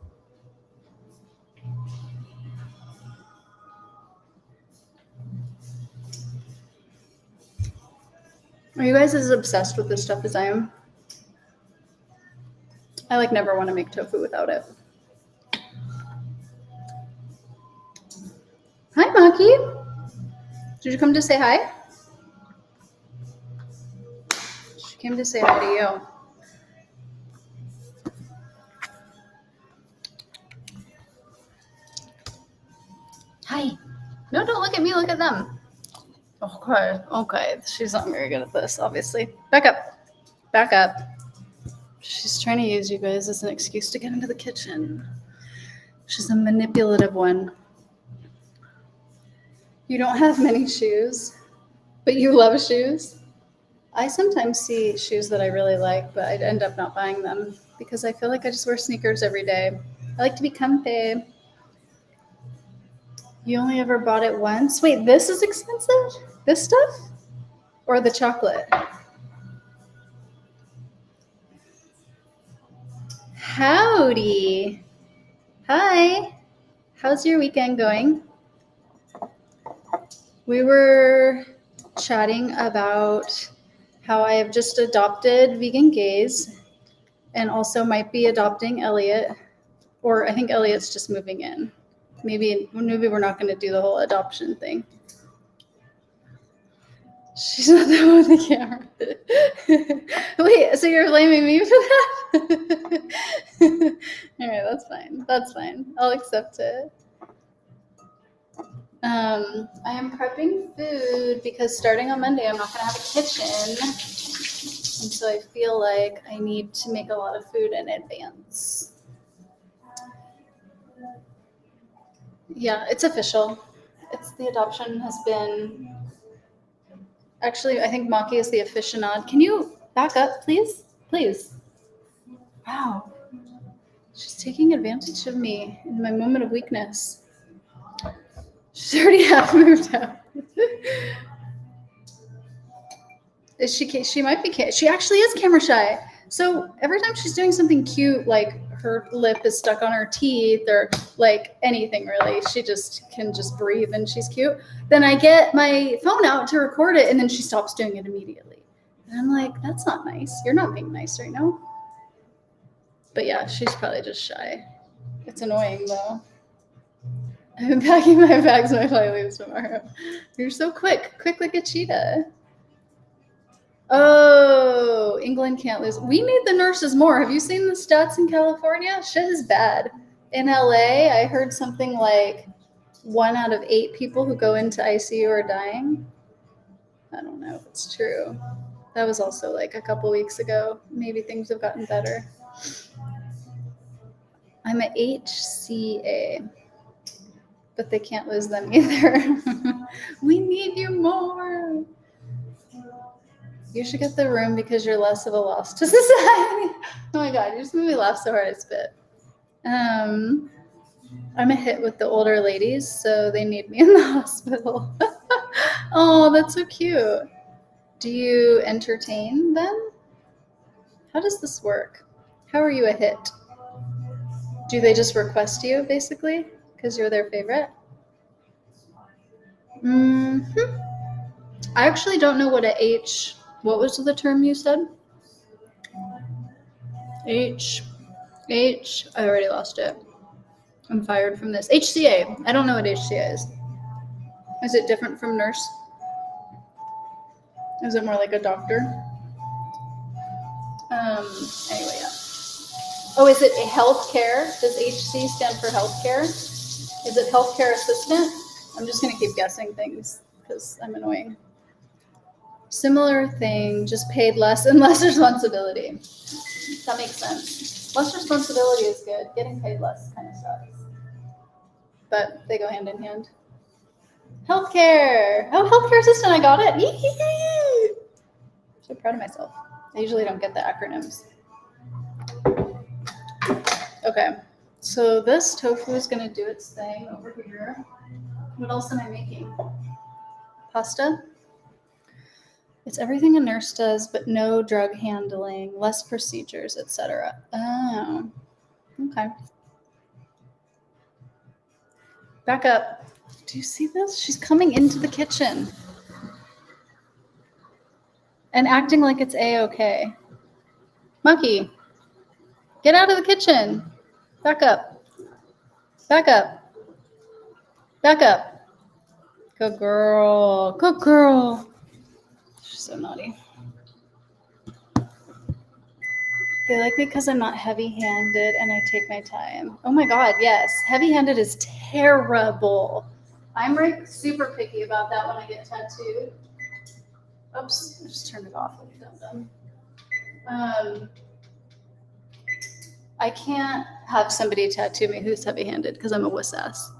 Are you guys as obsessed with this stuff as I am? I like never want to make tofu without it. Hi, Maki. Did you come to say hi? She came to say hi to you. Hi. No, don't look at me. Look at them. Okay. She's not very good at this, obviously. Back up. Back up. She's trying to use you guys as an excuse to get into the kitchen. She's a manipulative one. You don't have many shoes, but you love shoes. I sometimes see shoes that I really like, but I'd end up not buying them because I feel like I just wear sneakers every day. I like to be comfy. You only ever bought it once? Wait, this is expensive? This stuff? Or the chocolate? Howdy. Hi. How's your weekend going? We were chatting about how I have just adopted Vegan Gaze and also might be adopting Elliot, or I think Elliot's just moving in. Maybe we're not going to do the whole adoption thing. She's not the one with the camera. Wait, so you're blaming me for that? All right, that's fine. That's fine. I'll accept it. I am prepping food because starting on Monday, I'm not going to have a kitchen. And so I feel like I need to make a lot of food in advance. Yeah, it's official. The adoption has been, actually, I think Maki is the aficionado. Can you back up, please? Please. Wow. She's taking advantage of me in my moment of weakness. She's already half moved out. She might be, she actually is camera shy. So every time she's doing something cute, like her lip is stuck on her teeth or like anything really, she can just breathe and she's cute. Then I get my phone out to record it and then she stops doing it immediately. And I'm like, that's not nice. You're not being nice right now. But yeah, she's probably just shy. It's annoying though. I've been packing my bags when I fly leaves tomorrow. You're so quick like a cheetah. Oh, England can't lose. We need the nurses more. Have you seen the stats in California? Shit is bad. In LA, I heard something like 1 out of 8 people who go into ICU are dying. I don't know if it's true. That was also like a couple weeks ago. Maybe things have gotten better. I'm an HCA, but they can't lose them either. We need you more. You should get the room because you're less of a loss to society. Oh my God, you just made me laugh so hard I spit. I'm a hit with the older ladies, so they need me in the hospital. Oh, that's so cute. Do you entertain them? How does this work? How are you a hit? Do they just request you, basically, because you're their favorite? I actually don't know what what was the term you said? I already lost it. I'm fired from this. HCA. I don't know what HCA is. Is it different from nurse? Is it more like a doctor? Anyway, yeah. Oh, is it a healthcare? Does HC stand for healthcare? Is it healthcare assistant? I'm just going to keep guessing things because I'm annoying. Similar thing, just paid less and less responsibility. That makes sense. Less responsibility is good. Getting paid less kind of sucks. But they go hand in hand. Healthcare. Oh, healthcare assistant. I got it. Yee-hee-hee. I'm so proud of myself. I usually don't get the acronyms. Okay. So this tofu is going to do its thing over here. What else am I making? Pasta. It's everything a nurse does, but no drug handling, less procedures, etc. Oh, okay. Back up. Do you see this? She's coming into the kitchen and acting like it's A-okay. Monkey, get out of the kitchen. Back up. Back up. Back up. Good girl. Good girl. She's so naughty. They like me because I'm not heavy-handed and I take my time. Oh my God, yes. Heavy-handed is terrible. I'm like super picky about that when I get tattooed. Oops, I just turned it off. I can't have somebody tattoo me who's heavy-handed because I'm a wuss ass.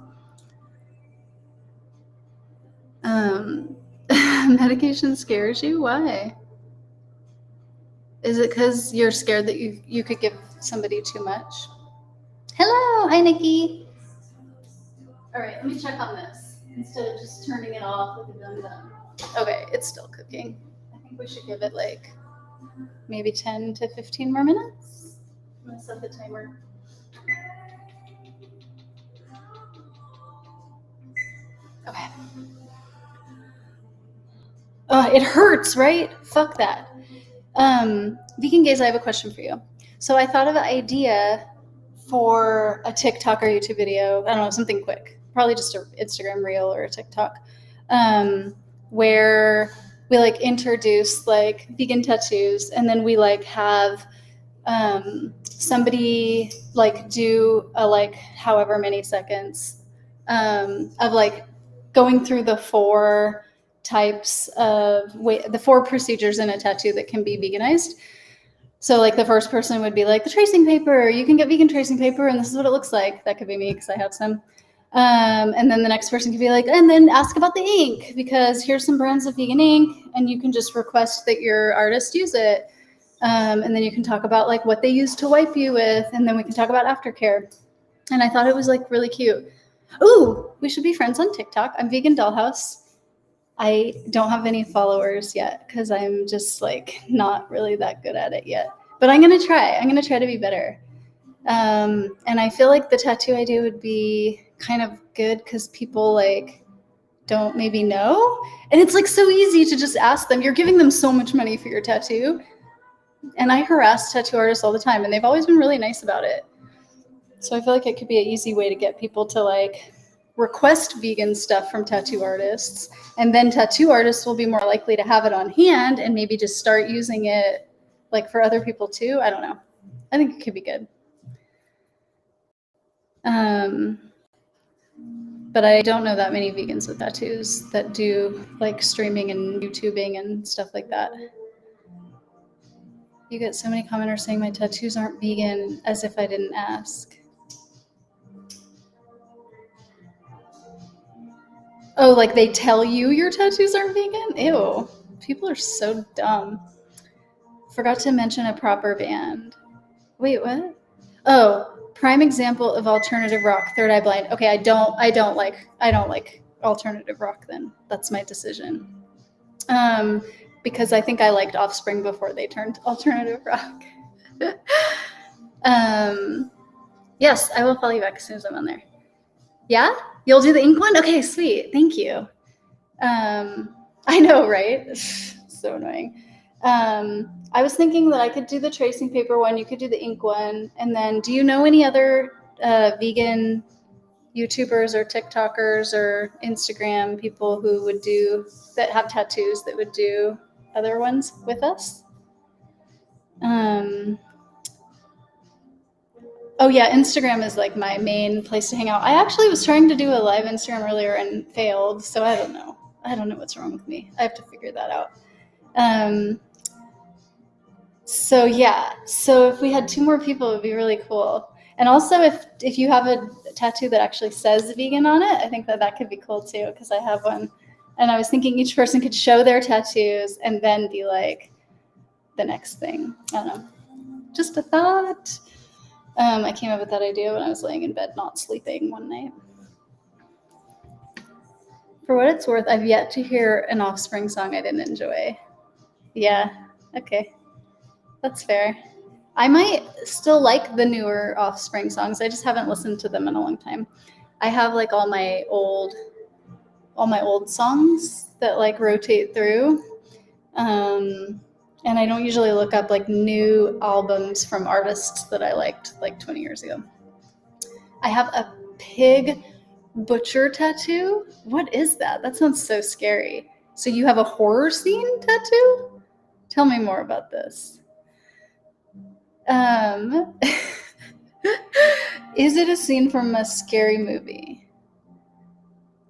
Medication scares you? Why? Is it because you're scared that you could give somebody too much? Hello, hi Nikki. All right, let me check on this instead of just turning it off with a dum-dum. Okay, it's still cooking. I think we should give it like maybe 10 to 15 more minutes. I'm gonna set the timer. Okay. It hurts, right? Fuck that. Vegan Gays, I have a question for you. So I thought of an idea for a TikTok or YouTube video. I don't know, something quick. Probably just an Instagram reel or a TikTok. Where we like introduce like vegan tattoos and then we like have somebody like do a like however many seconds of like going through the four types of the four procedures in a tattoo that can be veganized. So like the first person would be like the tracing paper, you can get vegan tracing paper and this is what it looks like. That could be me because I have some. And then the next person could be like, and then ask about the ink because here's some brands of vegan ink and you can just request that your artist use it. And then you can talk about like what they use to wipe you with, and then we can talk about aftercare. And I thought it was like really cute. Ooh, we should be friends on TikTok. I'm Vegan Dollhouse. I don't have any followers yet because I'm just like not really that good at it yet. But I'm gonna try. I'm gonna try to be better. And I feel like the tattoo idea would be kind of good because people like don't maybe know. And it's like so easy to just ask them. You're giving them so much money for your tattoo. And I harass tattoo artists all the time and they've always been really nice about it. So I feel like it could be an easy way to get people to like request vegan stuff from tattoo artists. And then tattoo artists will be more likely to have it on hand and maybe just start using it like for other people too. I don't know. I think it could be good. But I don't know that many vegans with tattoos that do like streaming and YouTubing and stuff like that. You get so many commenters saying my tattoos aren't vegan as if I didn't ask. Oh, like they tell you your tattoos aren't vegan? Ew. People are so dumb. Forgot to mention a proper band. Wait, what? Oh, prime example of alternative rock, Third Eye Blind. Okay, I don't like alternative rock then. That's my decision. Because I think I liked Offspring before they turned alternative rock. Yes, I will follow you back as soon as I'm on there. Yeah? You'll do the ink one? Okay, sweet. Thank you. I know, right? So annoying. I was thinking that I could do the tracing paper one, you could do the ink one, and then do you know any other vegan YouTubers or TikTokers or Instagram people who would do, that have tattoos that would do other ones with us? Oh yeah, Instagram is like my main place to hang out. I actually was trying to do a live Instagram earlier and failed, so I don't know. I don't know what's wrong with me. I have to figure that out. So yeah, so if we had 2 more people, it would be really cool. And also if you have a tattoo that actually says vegan on it, I think that could be cool too, because I have one. And I was thinking each person could show their tattoos and then be like the next thing. I don't know. Just a thought. I came up with that idea when I was laying in bed not sleeping one night. For what it's worth, I've yet to hear an Offspring song I didn't enjoy. Yeah, okay. That's fair. I might still like the newer Offspring songs. I just haven't listened to them in a long time. I have like all my old songs that like rotate through. And I don't usually look up like new albums from artists that I liked like 20 years ago. I have a pig butcher tattoo. What is that? That sounds so scary. So you have a horror scene tattoo? Tell me more about this. Is it a scene from a scary movie?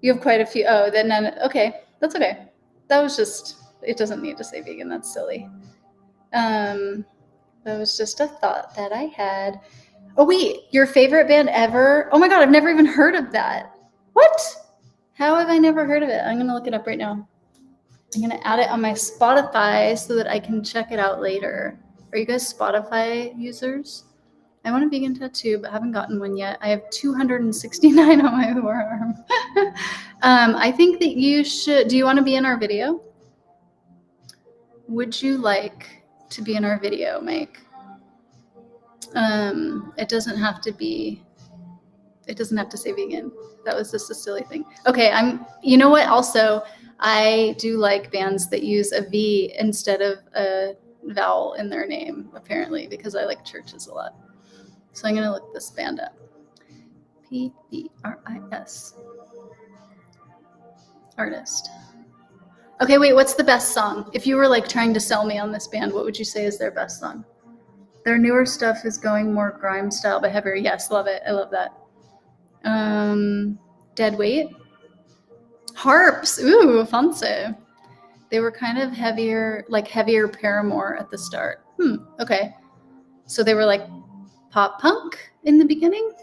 You have quite a few. Oh, then none. Okay, that's okay. That was just. It doesn't need to say vegan. That's silly. That was just a thought that I had. Oh wait, your favorite band ever? Oh my god, I've never even heard of that. What? How have I never heard of it? I'm gonna look it up right now. I'm gonna add it on my Spotify so that I can check it out later. Are you guys Spotify users? I want a vegan tattoo, but haven't gotten one yet. I have 269 on my forearm. I think that you should. Do you want to be in our video? Would you like to be in our video, Mike? It doesn't have to be. It doesn't have to say vegan. That was just a silly thing. Okay, you know what? Also, I do like bands that use a V instead of a vowel in their name, apparently, because I like churches a lot. So I'm going to look this band up. P-E-R-I-S. Artist. Okay, wait, what's the best song? If you were like trying to sell me on this band, what would you say is their best song? Their newer stuff is going more grime style but heavier. Yes, love it. I love that. Dead Weight. Harps. Ooh, fancy. They were kind of heavier Paramore at the start. Okay. So they were like pop punk in the beginning?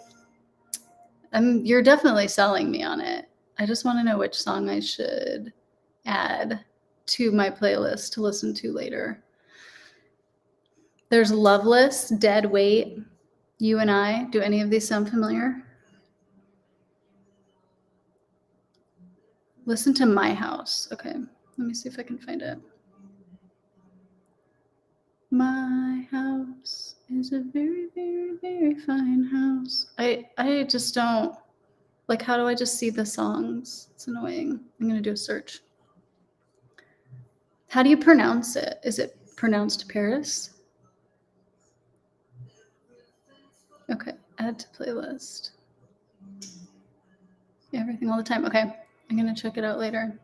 You're definitely selling me on it. I just want to know which song I should add to my playlist to listen to later. There's Loveless, Dead Weight, You and I. Do any of these sound familiar? Listen to My House. Okay, let me see if I can find it. My house is a very, very, very fine house. I just don't, like, how do I just see the songs? It's annoying. I'm going to do a search. How do you pronounce it? Is it pronounced Paris? Okay, add to playlist. Everything all the time. Okay, I'm going to check it out later.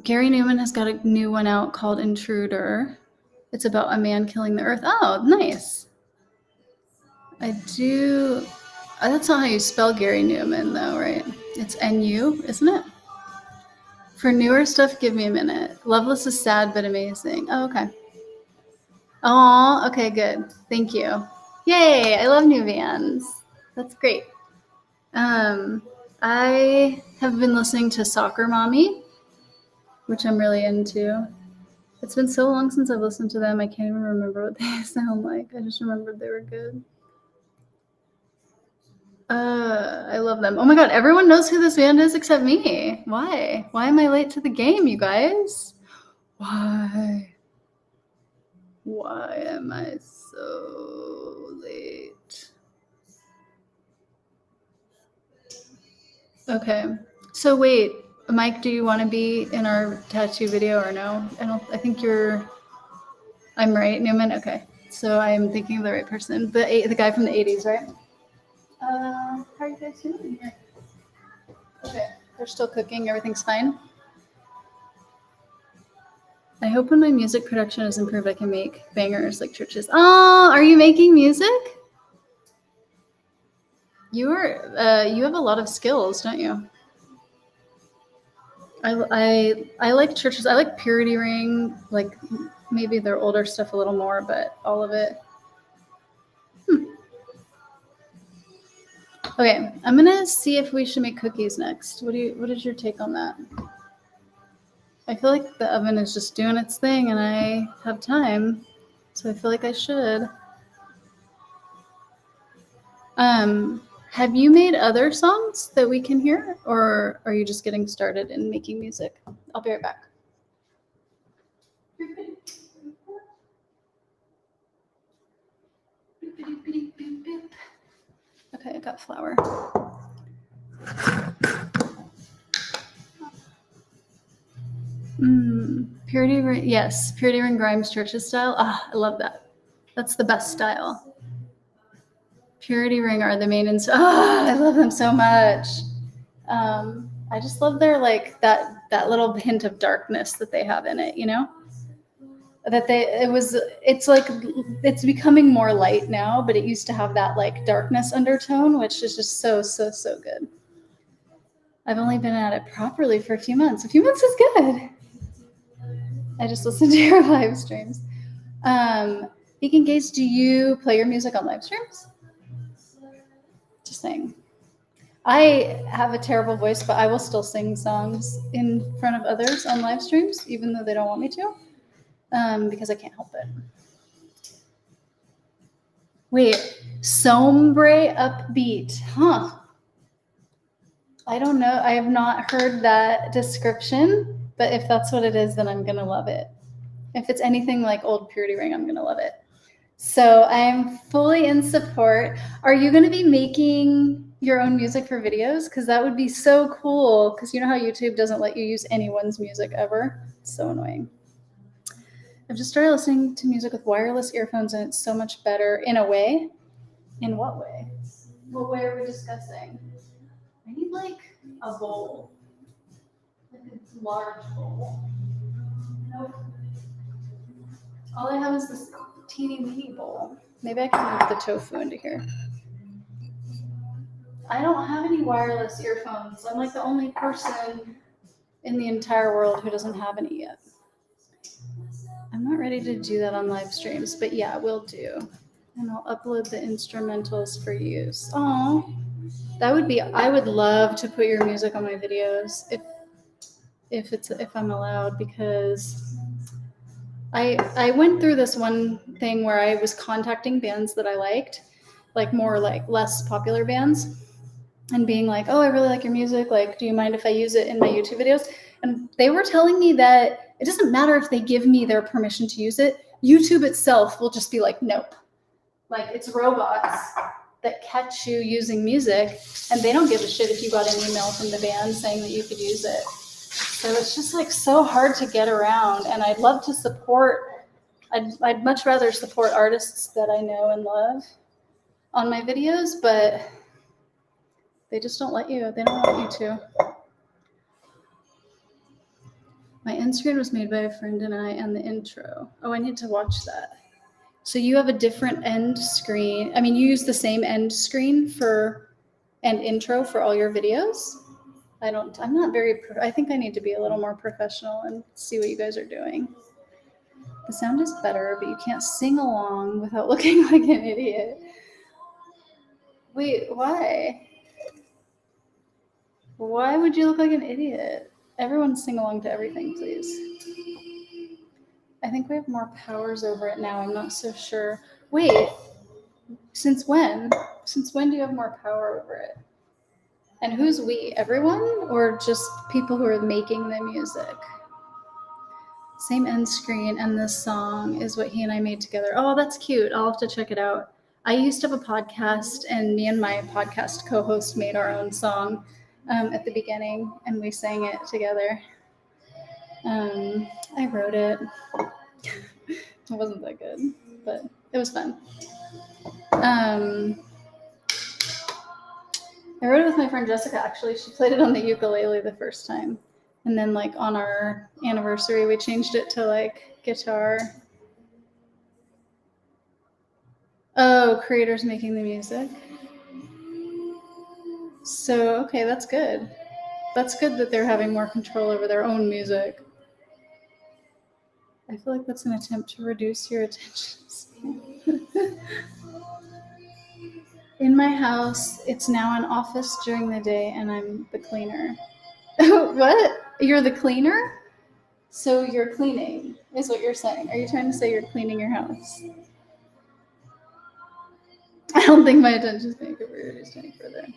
Gary Newman has got a new one out called Intruder. It's about a man killing the earth. Oh, nice. That's not how you spell Gary Newman, though, right? It's N-U, isn't it? For newer stuff, give me a minute. Loveless is sad but amazing. Oh, okay. Oh, okay, good. Thank you. Yay, I love new bands. That's great. I have been listening to Soccer Mommy, which I'm really into. It's been so long since I've listened to them, I can't even remember what they sound like. I just remembered they were good. I love them. Oh my god, everyone knows who this band is except me. Why? Why am I late to the game, you guys? Why? Why am I so late? Okay, so wait, Mike, do you want to be in our tattoo video or no? I think I'm right, Newman? Okay, so I am thinking of the right person. The guy from the 80s, right? How are you guys doing here? Okay, they're still cooking, everything's fine? I hope when my music production is improved, I can make bangers like churches. Oh, are you making music? You have a lot of skills, don't you? I like churches. I like Purity Ring, like maybe their older stuff a little more, but all of it. Okay, I'm gonna see if we should make cookies next. What is your take on that? I feel like the oven is just doing its thing and I have time, so I feel like I should. Have you made other songs that we can hear, or are you just getting started in making music? I'll be right back. Okay, I got flour. Purity Ring, yes, Purity Ring Grimes Churches style. I love that. That's the best style. Purity Ring are the main I love them so much. I just love their that little hint of darkness that they have in it, you know? It's becoming more light now, but it used to have that like darkness undertone, which is just so good. I've only been at it properly for a few months. A few months is good. I just listened to your live streams. Beacon Gaze, do you play your music on live streams? Just saying. I have a terrible voice, but I will still sing songs in front of others on live streams, even though they don't want me to, because I can't help it. Wait, sombre upbeat, huh? I don't know. I have not heard that description, but if that's what it is, then I'm gonna love it. If it's anything like Old Purity Ring, I'm gonna love it. So I'm fully in support. Are you gonna be making your own music for videos? Because that would be so cool. Because you know how YouTube doesn't let you use anyone's music ever? It's so annoying. I've just started listening to music with wireless earphones, and it's so much better in a way. In what way? What way are we discussing? I need like a bowl, like a large bowl. Nope. All I have is this teeny weeny bowl. Maybe I can move the tofu into here. I don't have any wireless earphones. I'm like the only person in the entire world who doesn't have any yet. I'm not ready to do that on live streams, but yeah, we'll do. And I'll upload the instrumentals for use. Oh, that would be, I would love to put your music on my videos if I'm allowed, because I went through this one thing where I was contacting bands that I liked, like more like less popular bands, and being like, oh, I really like your music. Like, do you mind if I use it in my YouTube videos? And they were telling me that it doesn't matter if they give me their permission to use it. YouTube itself will just be like, nope. Like, it's robots that catch you using music, and they don't give a shit if you got an email from the band saying that you could use it. So it's just like so hard to get around, and I'd love to support, I'd much rather support artists that I know and love on my videos, but they just don't let you, they don't want you to. My end screen was made by a friend and I, and the intro. Oh, I need to watch that. So you have a different end screen. I mean, you use the same end screen and intro for all your videos? I'm not very, I think I need to be a little more professional and see what you guys are doing. The sound is better, but you can't sing along without looking like an idiot. Wait, why? Why would you look like an idiot? Everyone sing along to everything, please. I think we have more powers over it now. I'm not so sure. Wait, since when? Since when do you have more power over it? And who's we? Everyone? Or just people who are making the music? Same end screen, and this song is what he and I made together. Oh, that's cute. I'll have to check it out. I used to have a podcast, and me and my podcast co-host made our own song at the beginning, and we sang it together. I wrote it. It wasn't that good, but it was fun. I wrote it with my friend Jessica, actually. She played it on the ukulele the first time. And then like on our anniversary, we changed it to like guitar. Oh, creators making the music. So, okay, that's good. That's good that they're having more control over their own music. I feel like that's an attempt to reduce your attention span. In my house, it's now an office during the day, and I'm the cleaner. What? You're the cleaner? So you're cleaning, is what you're saying. Are you trying to say you're cleaning your house? I don't think my attention span could be reduced any further.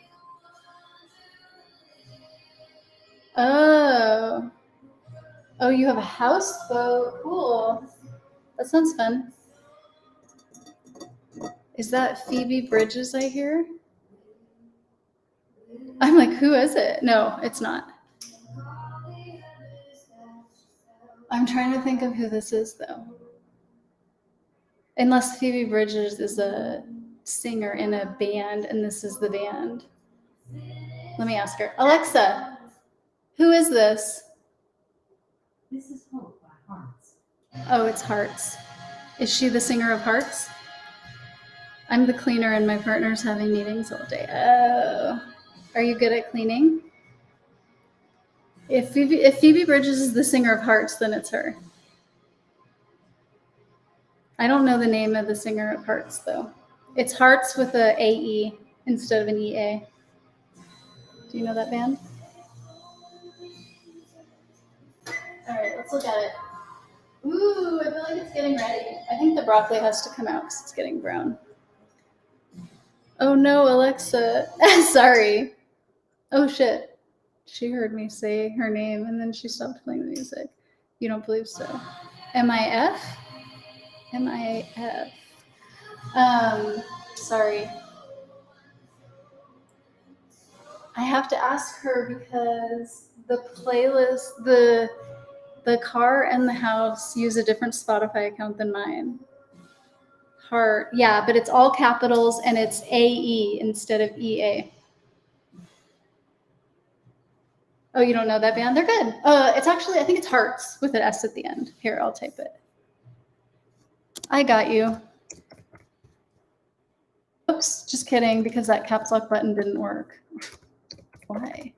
Oh. Oh, you have a houseboat. Cool. That sounds fun. Is that Phoebe Bridges I hear? I'm like, who is it? No, it's not. I'm trying to think of who this is, though. Unless Phoebe Bridges is a singer in a band, and this is the band. Let me ask her. Alexa, who is this? This is Hope by Hearts. Oh, it's Hearts. Is she the singer of Hearts? I'm the cleaner and my partner's having meetings all day. Oh. Are you good at cleaning? If Phoebe Bridgers is the singer of Hearts, then it's her. I don't know the name of the singer of Hearts though. It's Hearts with a AE instead of an EA. Do you know that band? All right, let's look at it. Ooh, I feel like it's getting ready. I think the broccoli has to come out because it's getting brown. Oh no, Alexa. Sorry. Oh shit. She heard me say her name and then she stopped playing the music. You don't believe so? MIF? MIF. Sorry. I have to ask her because the playlist, the car and the house use a different Spotify account than mine. Heart, yeah, but it's all capitals and it's AE instead of EA. Oh, you don't know that band? They're good. It's actually, I think it's Hearts with an S at the end. Here, I'll type it. I got you. Oops, just kidding, because that caps lock button didn't work. Why?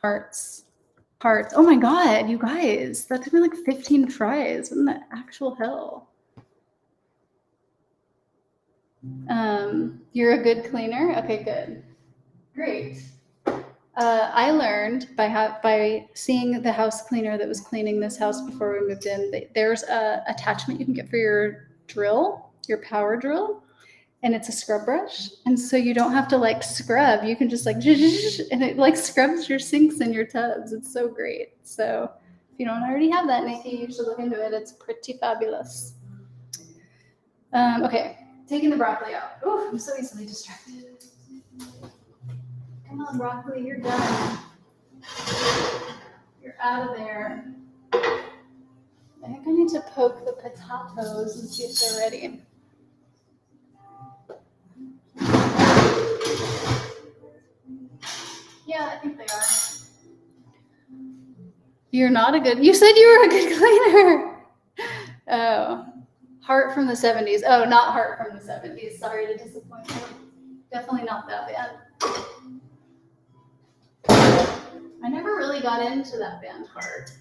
Hearts. Hearts. Oh my God, you guys. That took me like 15 tries. What in the actual hell? You're a good cleaner? Okay, good. Great. I learned by seeing the house cleaner that was cleaning this house before we moved in, there's a attachment you can get for your drill, your power drill, and it's a scrub brush. And so you don't have to like scrub. You can just like, and it like scrubs your sinks and your tubs. It's so great. So if you don't already have that, Nikki, you should look into it. It's pretty fabulous. Okay, taking the broccoli out. Oh, I'm so easily distracted. Come on, broccoli, you're done. You're out of there. I think I need to poke the potatoes and see if they're ready. Yeah, I think they are. You're not a good, you said you were a good cleaner. Oh, Heart from the 70s. Oh, not Heart from the 70s. Sorry to disappoint you. Definitely not that band. I never really got into that band, Heart.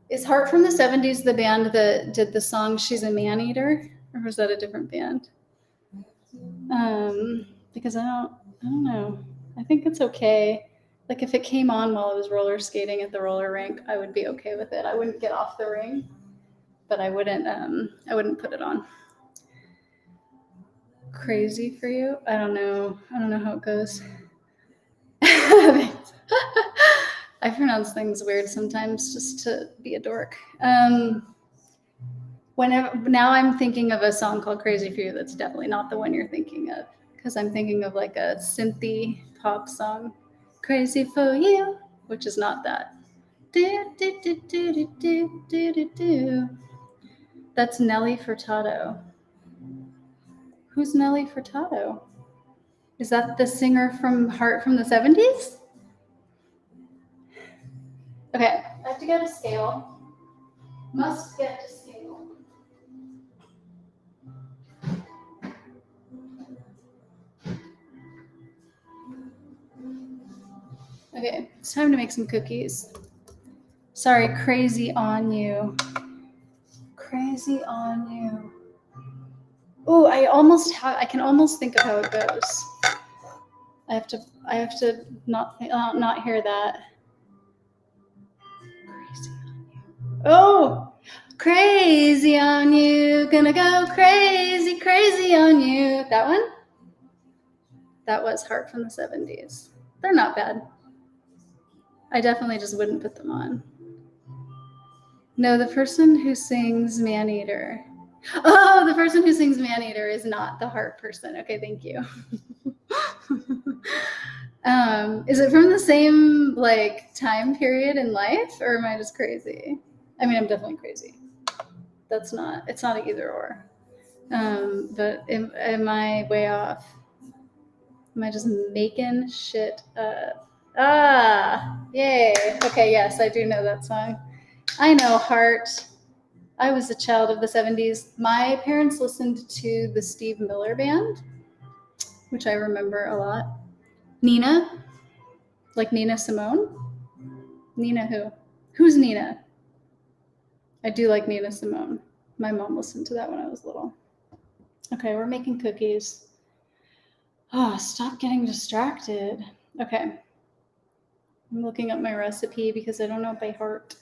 Is Heart from the 70s the band that did the song She's a Man-Eater? Or was that a different band? Because I don't know. I think it's okay. Like if it came on while I was roller skating at the roller rink, I would be okay with it. I wouldn't get off the ring, but I wouldn't put it on. Crazy for you? I don't know how it goes. I pronounce things weird sometimes just to be a dork. Now I'm thinking of a song called Crazy for You that's definitely not the one you're thinking of, because I'm thinking of like a synthy pop song. Crazy for You, which is not that. Do, do, do, do, do, do, do, do, do. That's Nelly Furtado. Who's Nelly Furtado? Is that the singer from Heart from the 70s? Okay, I have to get a scale. Must get a scale. Okay, it's time to make some cookies. Sorry, crazy on you. Crazy on you. Oh, I can almost think of how it goes. I have to not hear that. Crazy on you. Oh, crazy on you. Gonna go crazy, crazy on you. That one? That was Heart from the 70s. They're not bad. I definitely just wouldn't put them on. No, the person who sings Man-Eater. Oh, the person who sings Man-Eater is not the Heart person. Okay, thank you. Is it from the same like time period in life, or am I just crazy? I mean, I'm definitely crazy. It's not an either or. But am I way off? Am I just making shit up? Ah, yay. Okay, yes, I do know that song. I know Heart. I was a child of the 70s. My parents listened to the Steve Miller Band, which I remember a lot. Nina, like Nina Simone. Nina who? Who's Nina? I do like Nina Simone. My mom listened to that when I was little. Okay, we're making cookies. Oh, stop getting distracted. Okay. I'm looking up my recipe because I don't know it by heart.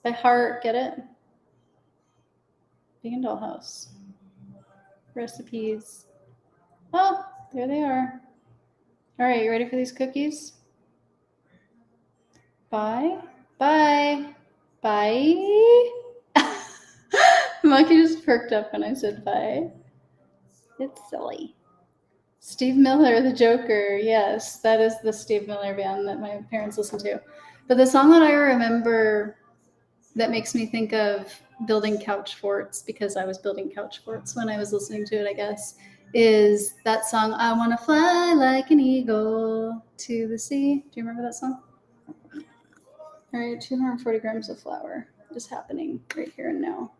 By heart, get it? Vegan Dollhouse. Recipes. Oh, there they are. All right, you ready for these cookies? Bye. Bye. Bye. Monkey just perked up when I said bye. It's silly. Steve Miller, the Joker. Yes, that is the Steve Miller band that my parents listened to. But the song that I remember that makes me think of building couch forts, because I was building couch forts when I was listening to it, I guess, is that song, I Want to Fly Like an Eagle to the Sea. Do you remember that song? All right, 240 grams of flour is happening right here and now.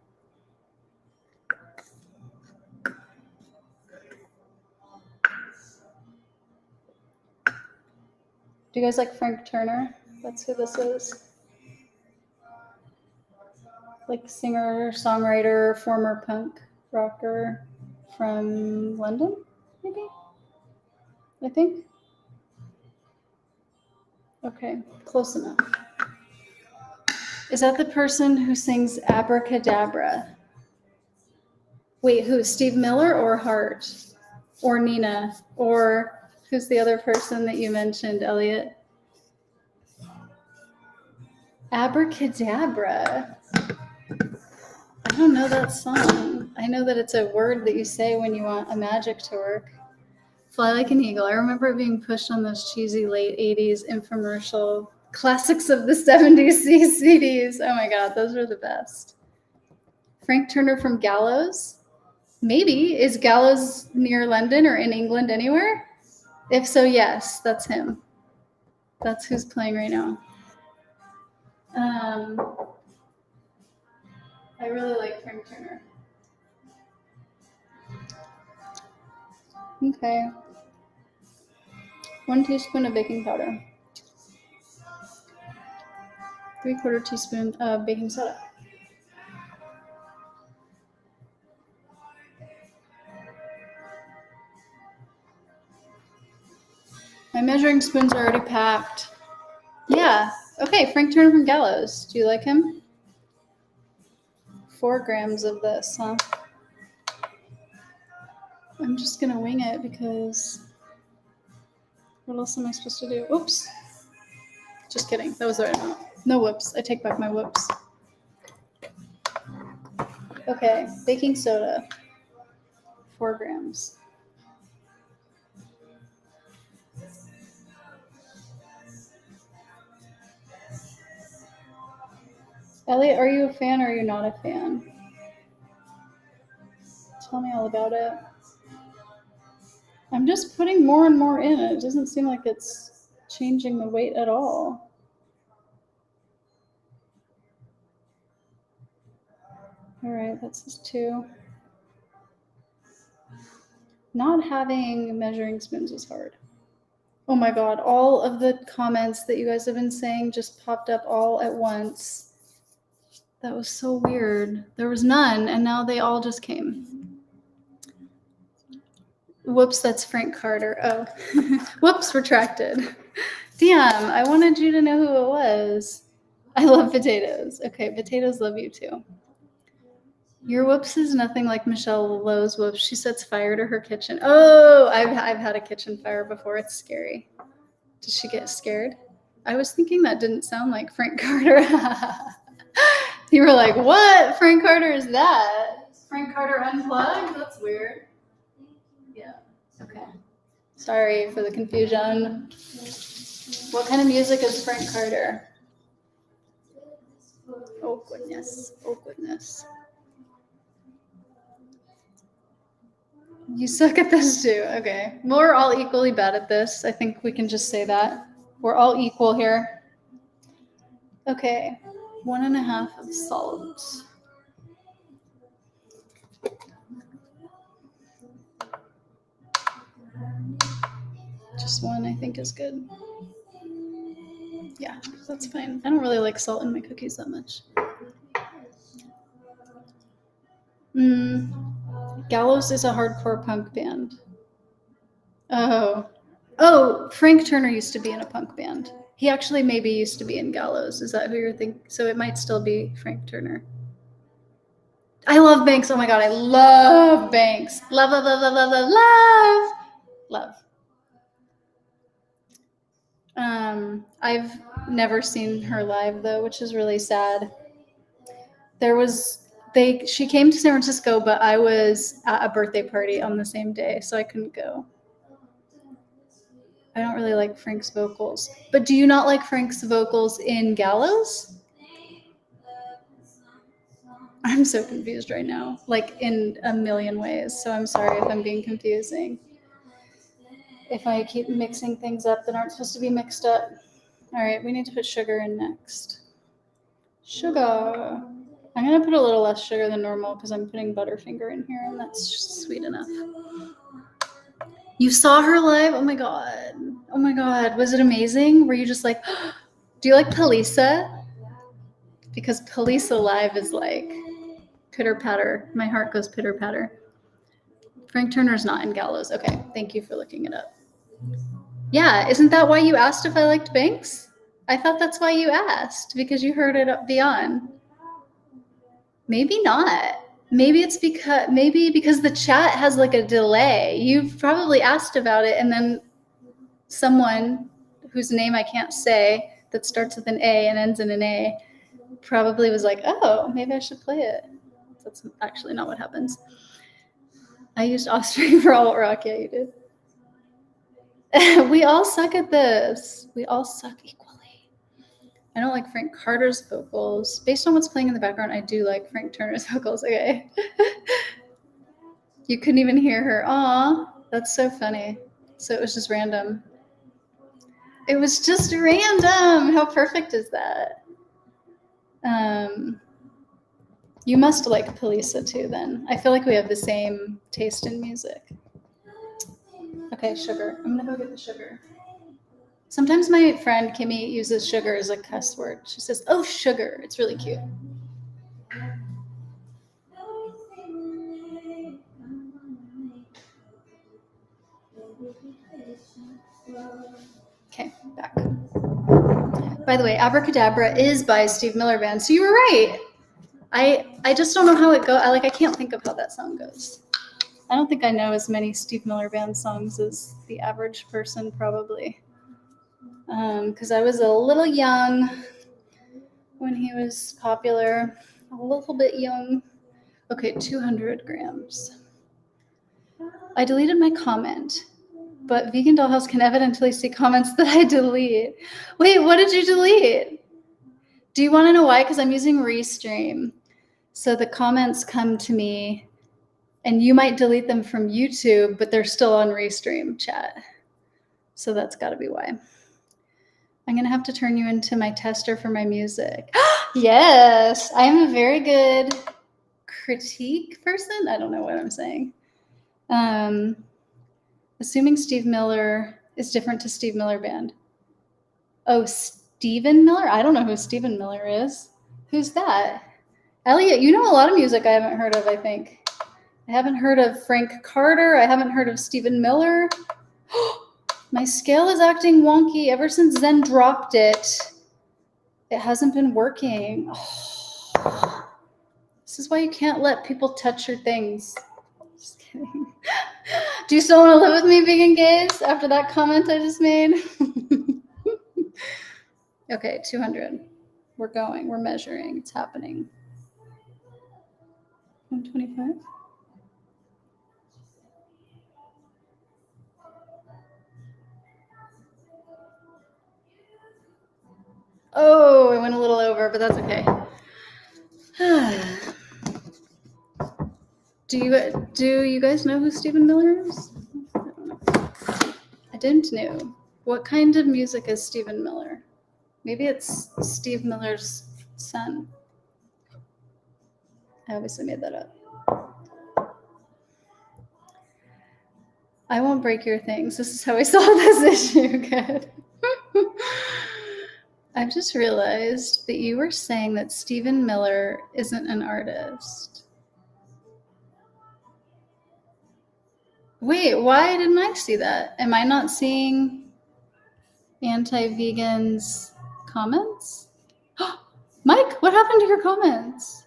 Do you guys like Frank Turner? That's who this is. Like singer, songwriter, former punk rocker from London, maybe? I think. Okay, close enough. Is that the person who sings Abracadabra? Wait, who? Steve Miller or Hart? Or Nina? Or who's the other person that you mentioned, Elliot? Abracadabra. I don't know that song. I know that it's a word that you say when you want a magic to work. Fly Like an Eagle. I remember it being pushed on those cheesy late 80s infomercial classics of the 70s CDs. Oh my God, those were the best. Frank Turner from Gallows? Maybe. Is Gallows near London or in England anywhere? If so, yes, that's him. That's who's playing right now. I really like Frank Turner. Okay. 1 teaspoon of baking powder. 3/4 teaspoon of baking soda. My measuring spoons are already packed. Yeah. Okay, Frank Turner from Gallows. Do you like him? 4 grams of this, huh? I'm just gonna wing it because what else am I supposed to do? Oops. Just kidding. That was the right amount. No whoops. I take back my whoops. Okay, baking soda. 4 grams. Elliot, are you a fan or are you not a fan? Tell me all about it. I'm just putting more and more in. It doesn't seem like it's changing the weight at all. All right, that's just 2. Not having measuring spoons is hard. Oh my God, all of the comments that you guys have been saying just popped up all at once. That was so weird. There was none, and now they all just came. Whoops, that's Frank Carter. Oh, whoops, retracted. Damn, I wanted you to know who it was. I love potatoes. Okay, potatoes love you too. Your whoops is nothing like Michelle Lowe's whoops. She sets fire to her kitchen. Oh, I've had a kitchen fire before. It's scary. Did she get scared? I was thinking that didn't sound like Frank Carter. You were like, what? Frank Carter is that? Frank Carter Unplugged? That's weird. Yeah. Okay. Sorry for the confusion. What kind of music is Frank Carter? Oh, goodness. Oh, goodness. You suck at this too. Okay. We're all equally bad at this. I think we can just say that. We're all equal here. Okay. 1.5 of salt. Just 1, I think, is good. Yeah, that's fine. I don't really like salt in my cookies that much. Gallows is a hardcore punk band. Oh, Frank Turner used to be in a punk band. He actually maybe used to be in Gallows. Is that who you're thinking? So it might still be Frank Turner. I love Banks. Oh my God, I love Banks. Love, love, love, love, love, love, love. Love. I've never seen her live though, which is really sad. She came to San Francisco, but I was at a birthday party on the same day, so I couldn't go. I don't really like Frank's vocals. But do you not like Frank's vocals in Gallows? I'm so confused right now, like in a million ways. So I'm sorry if I'm being confusing. If I keep mixing things up that aren't supposed to be mixed up. All right, we need to put sugar in next. Sugar. I'm gonna put a little less sugar than normal because I'm putting Butterfinger in here and that's sweet enough. You saw her live? Oh my God. Oh my God. Was it amazing? Were you just like, do you like Palisa? Because Palisa live is like pitter patter. My heart goes pitter patter. Frank Turner's not in Gallows. Okay, thank you for looking it up. Yeah, isn't that why you asked if I liked Banks? I thought that's why you asked, because you heard it beyond. Maybe not. Maybe because the chat has like a delay. You've probably asked about it and then someone whose name I can't say that starts with an A and ends in an A probably was like, oh, maybe I should play it. That's actually not what happens. I used Offspring for Alt Rock. Yeah, you did. We all suck at this. We all suck equally. I don't like Frank Carter's vocals. Based on what's playing in the background, I do like Frank Turner's vocals. Okay. You couldn't even hear her. Aw, that's so funny. So it was just random. It was just random. How perfect is that? You must like Palisa too then. I feel like we have the same taste in music. Okay, sugar. I'm gonna go get the sugar. Sometimes my friend Kimmy uses sugar as a cuss word. She says, oh, sugar. It's really cute. Okay, back. By the way, Abracadabra is by Steve Miller Band, so you were right. I just don't know how it goes. I can't think of how that song goes. I don't think I know as many Steve Miller Band songs as the average person probably. Because I was a little young when he was popular, a little bit young. Okay, 200 grams. I deleted my comment, but Vegan Dollhouse can evidently see comments that I delete. Wait, what did you delete? Do you want to know why? Because I'm using Restream. So the comments come to me, and you might delete them from YouTube, but they're still on Restream chat. So that's got to be why. I'm going to have to turn you into my tester for my music. Yes, I'm a very good critique person. I don't know what I'm saying. Assuming Steve Miller is different to Steve Miller Band. Oh, Stephen Miller? I don't know who Stephen Miller is. Who's that? Elliot, you know a lot of music I haven't heard of, I think. I haven't heard of Frank Carter. I haven't heard of Stephen Miller. My scale is acting wonky. Ever since Zen dropped it, it hasn't been working. Oh. This is why you can't let people touch your things. Just kidding. Do you still want to live with me, vegan gays, after that comment I just made? Okay, 200. We're going. We're measuring. It's happening. 125. Oh, I went a little over, but that's okay. Do you guys know who Stephen Miller is? I don't know. I didn't know. What kind of music is Stephen Miller? Maybe it's Steve Miller's son. I obviously made that up. I won't break your things. This is how I solve this issue. Good. I've just realized that you were saying that Stephen Miller isn't an artist. Wait, why didn't I see that? Am I not seeing anti-vegans comments? Mike, what happened to your comments?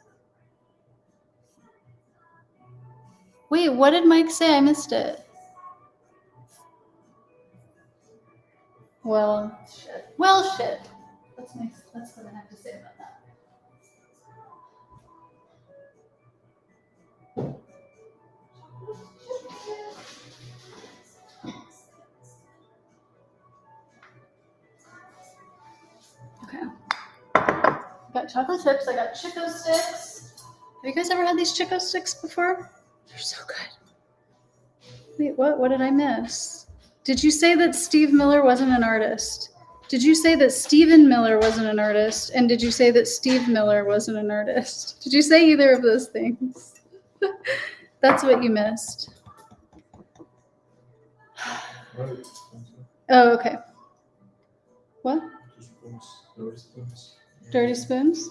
Wait, what did Mike say? I missed it. Well, shit. Well, shit. That's what I have to say about that. Okay. I got chocolate chips. I got Chico sticks. Have you guys ever had these Chico sticks before? They're so good. Wait, what? What did I miss? Did you say that Steve Miller wasn't an artist? Did you say that Stephen Miller wasn't an artist? And did you say that Steve Miller wasn't an artist? Did you say either of those things? That's what you missed. Oh, okay. What? Dirty spoons?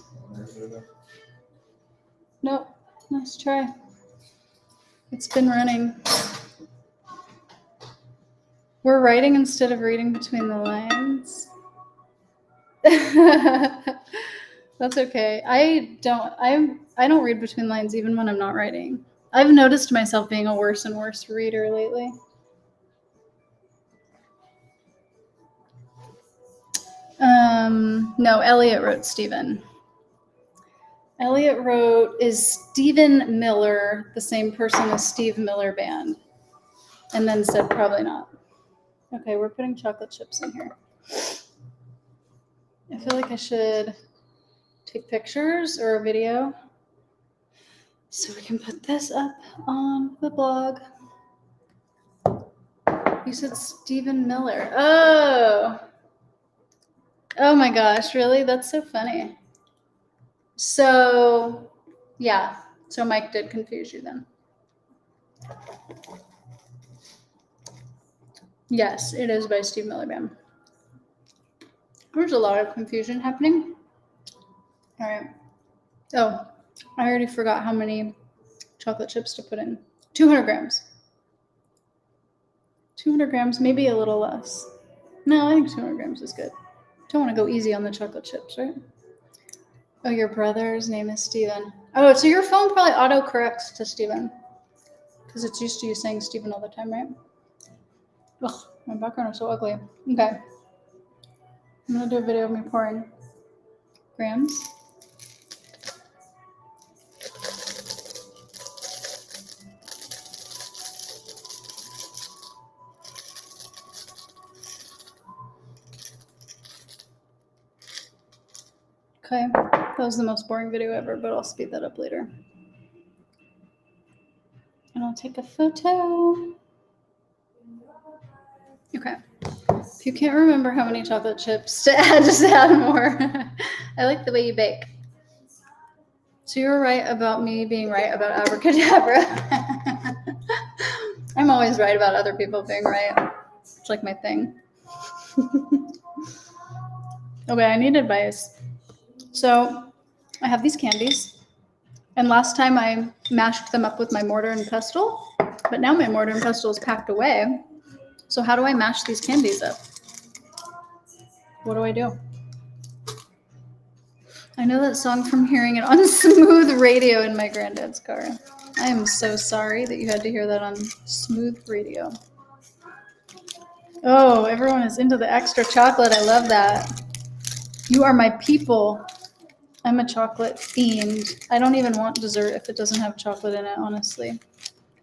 Nope. Nice try. It's been running. We're writing instead of reading between the lines. That's okay. I don't read between lines even when I'm not writing. I've noticed myself being a worse and worse reader lately. No, Elliot wrote Stephen. Elliot wrote, is Stephen Miller the same person as Steve Miller Band? And then said, probably not. Okay, we're putting chocolate chips in here. I feel like I should take pictures or a video so we can put this up on the blog. You said Stephen Miller. Oh my gosh, really? That's so funny. So, yeah. So Mike did confuse you then. Yes, it is by Steve Miller Band. There's a lot of confusion happening. All right. Oh, I already forgot how many chocolate chips to put in. 200 grams. 200 grams, maybe a little less. No, I think 200 grams is good. Don't want to go easy on the chocolate chips, right? Oh, your brother's name is Steven. Oh, so your phone probably auto-corrects to Steven. Because it's used to you saying Steven all the time, right? Ugh, my background is so ugly. Okay. I'm going to do a video of me pouring grams. Okay, that was the most boring video ever, but I'll speed that up later. And I'll take a photo. Okay. If you can't remember how many chocolate chips to add, just add more. I like the way you bake. So you were right about me being right about abracadabra. I'm always right about other people being right. It's like my thing. Okay, I need advice. So I have these candies, and last time I mashed them up with my mortar and pestle, but now my mortar and pestle is packed away. So how do I mash these candies up? What do I do? I know that song from hearing it on smooth radio in my granddad's car. I am so sorry that you had to hear that on smooth radio. Oh, everyone is into the extra chocolate. I love that. You are my people. I'm a chocolate fiend. I don't even want dessert if it doesn't have chocolate in it, honestly.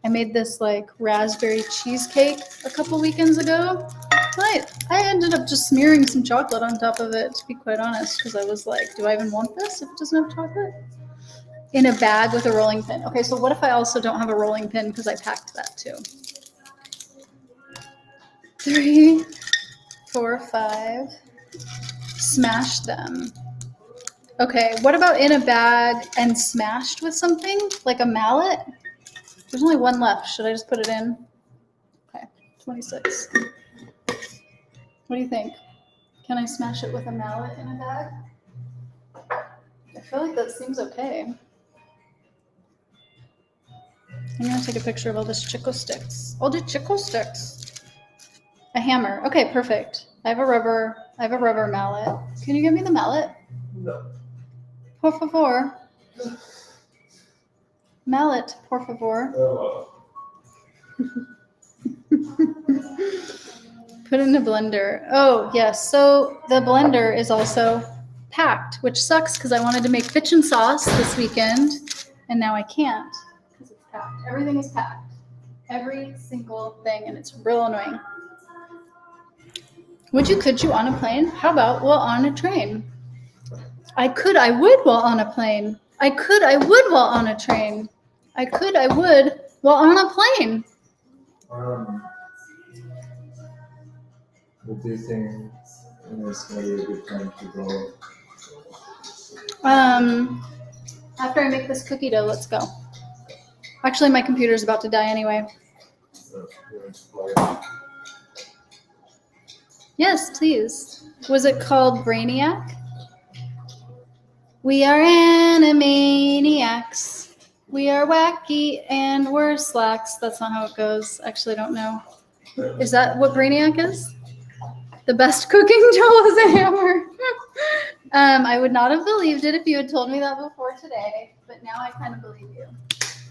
I made this like raspberry cheesecake a couple weekends ago. I ended up just smearing some chocolate on top of it, to be quite honest, because I was like, do I even want this if it doesn't have chocolate? In a bag with a rolling pin. Okay, so what if I also don't have a rolling pin because I packed that too? 3, 4, 5. Smash them. Okay, what about in a bag and smashed with something? Like a mallet? There's only one left. Should I just put it in? Okay, 26. What do you think? Can I smash it with a mallet in a bag? I feel like that seems okay. I'm gonna take a picture of all this Chico sticks. All the Chico sticks. A hammer. Okay, perfect. I have a rubber mallet. Can you give me the mallet? No. Por favor. Mallet, por favor. Put in a blender. Oh, yes. So the blender is also packed, which sucks because I wanted to make kitchen sauce this weekend, and now I can't because it's packed. Everything is packed. Every single thing, and it's real annoying. Could you on a plane? How about on a train? I would while on a plane. I would while on a train. I would while on a plane. What do you think is maybe a good time to go? After I make this cookie dough, let's go. Actually, my computer's about to die anyway. Yes, please. Was it called Brainiac? We are animaniacs. We are wacky and we're slacks. That's not how it goes. Actually, I don't know. Is that what Brainiac is? The best cooking tool is a hammer. I would not have believed it if you had told me that before today, but now I kind of believe you.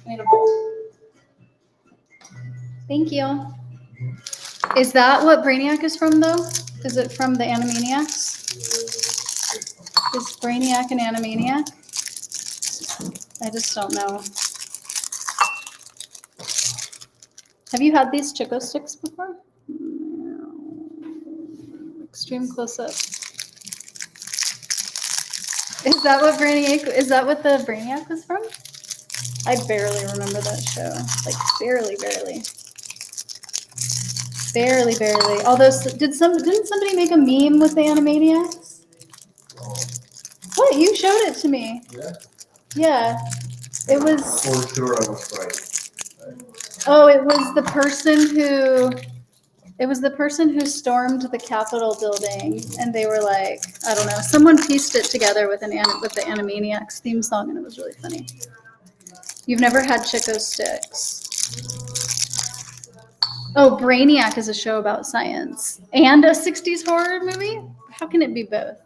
I need a bowl. Thank you. Is that what Brainiac is from, though? Is it from the Animaniacs? Is Brainiac an Animaniac? I just don't know. Have you had these Chico sticks before? Extreme close-up. Is that what the Brainiac was from? I barely remember that show. Like barely. Although didn't somebody make a meme with the Animaniacs? What? You showed it to me. Yeah. Yeah. It was. For sure, I was right. Oh, it was the person who stormed the Capitol building, and they were like, I don't know. Someone pieced it together with the Animaniacs theme song, and it was really funny. You've never had Chico sticks. Oh, Brainiac is a show about science and a 60s horror movie? How can it be both?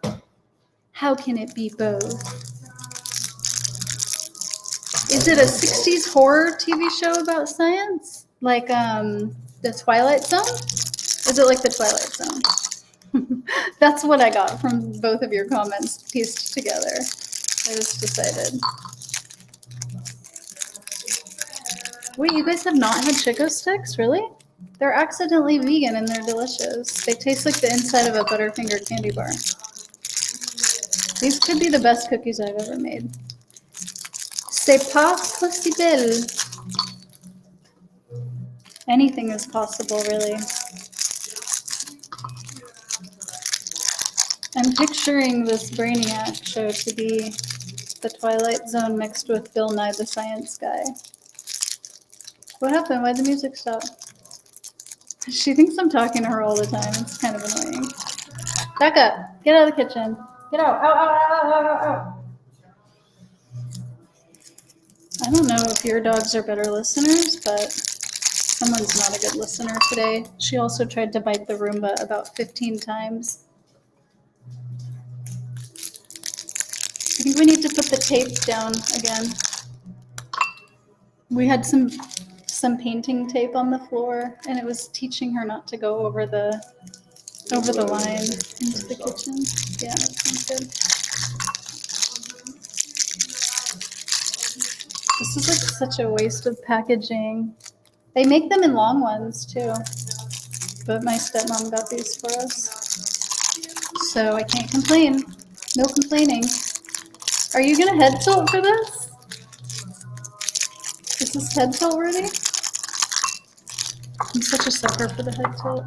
Is it a 60s horror TV show about science? Like The Twilight Zone? Is it like The Twilight Zone? That's what I got from both of your comments pieced together. I just decided. Wait, you guys have not had Chico sticks? Really? They're accidentally vegan and they're delicious. They taste like the inside of a Butterfinger candy bar. These could be the best cookies I've ever made. C'est pas possible. Anything is possible, really. I'm picturing this Brainiac show to be the Twilight Zone mixed with Bill Nye the Science Guy. What happened? Why'd the music stop? She thinks I'm talking to her all the time. It's kind of annoying. Back up. Get out of the kitchen. Get out. Out. I don't know if your dogs are better listeners, but someone's not a good listener today. She also tried to bite the Roomba about 15 times. I think we need to put the tape down again. We had some painting tape on the floor, and it was teaching her not to go over the line into the kitchen. Yeah, that sounds good. This is like such a waste of packaging. They make them in long ones too, but my stepmom got these for us, so I can't complain. No complaining. Are you gonna head tilt for this? Is this head tilt worthy? I'm such a sucker for the head tilt.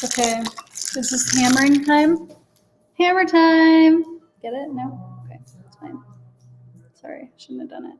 Okay, is this hammering time? Hammer time! Get it? No? Okay, that's fine. Sorry, shouldn't have done it.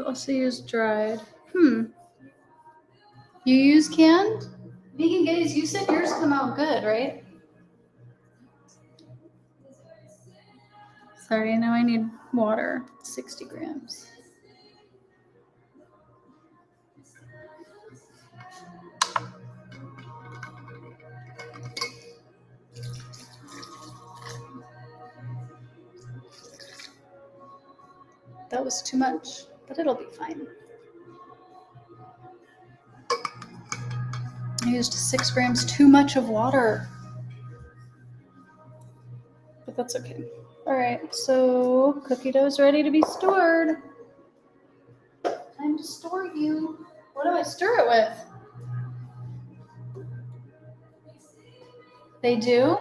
I've also used dried. You use canned? Vegan Gaze, you said yours come out good, right? Sorry, now I need water. 60 grams. That was too much, but it'll be fine. I used 6 grams too much of water. But that's okay. All right, so cookie dough's ready to be stored. Time to store you. What do I stir it with? They do?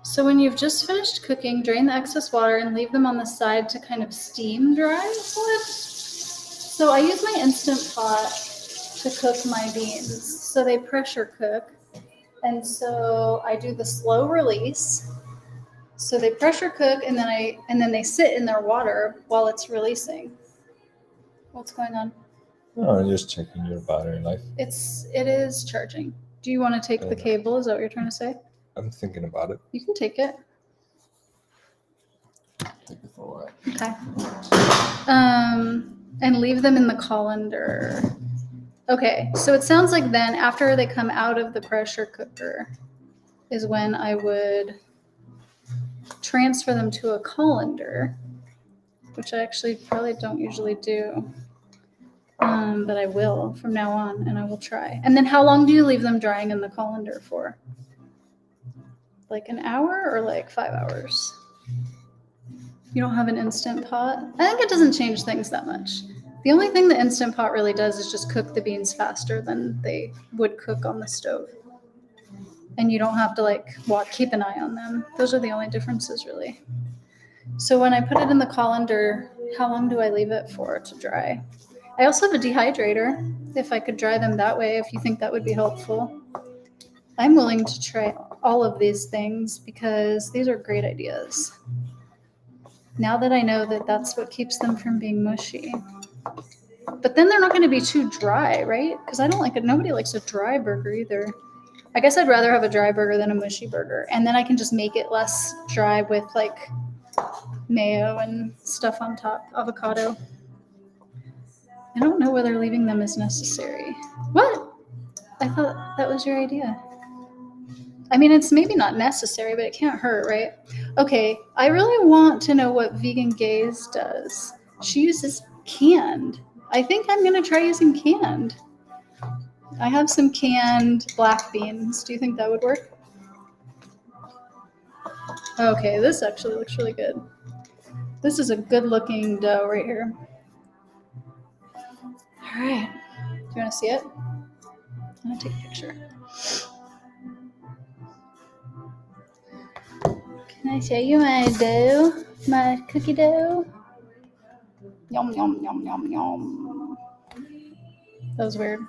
So when you've just finished cooking, drain the excess water and leave them on the side to kind of steam dry. What? So I use my Instant Pot to cook my beans. So they pressure cook. And so I do the slow release. So they pressure cook and then they sit in their water while it's releasing. What's going on? No, I'm just checking your battery life. It is charging. Do you want to take the cable? Is that what you're trying to say? I'm thinking about it. You can take it. Take it for a while. Okay. And leave them in the colander. Okay, so it sounds like then after they come out of the pressure cooker is when I would transfer them to a colander, which I actually probably don't usually do. But I will from now on, and I will try. And then how long do you leave them drying in the colander for? Like an hour or like 5 hours? You don't have an Instant Pot? I think it doesn't change things that much. The only thing the Instant Pot really does is just cook the beans faster than they would cook on the stove. And you don't have to keep an eye on them. Those are the only differences really. So when I put it in the colander, how long do I leave it for to dry? I also have a dehydrator, if I could dry them that way, if you think that would be helpful. I'm willing to try all of these things because these are great ideas. Now that I know that that's what keeps them from being mushy. But then they're not going to be too dry, right? Because I don't like it. Nobody likes a dry burger either. I guess I'd rather have a dry burger than a mushy burger. And then I can just make it less dry with like mayo and stuff on top, avocado. I don't know whether leaving them is necessary. What? I thought that was your idea. I mean, it's maybe not necessary, but it can't hurt, right? Okay, I really want to know what Vegan Gaze does. She uses canned. I think I'm going to try using canned. I have some canned black beans. Do you think that would work? Okay, this actually looks really good. This is a good looking dough right here. All right. Do you want to see it? I'm going to take a picture. Can I show you my dough? My cookie dough? Yum, yum, yum, yum, yum. That was weird.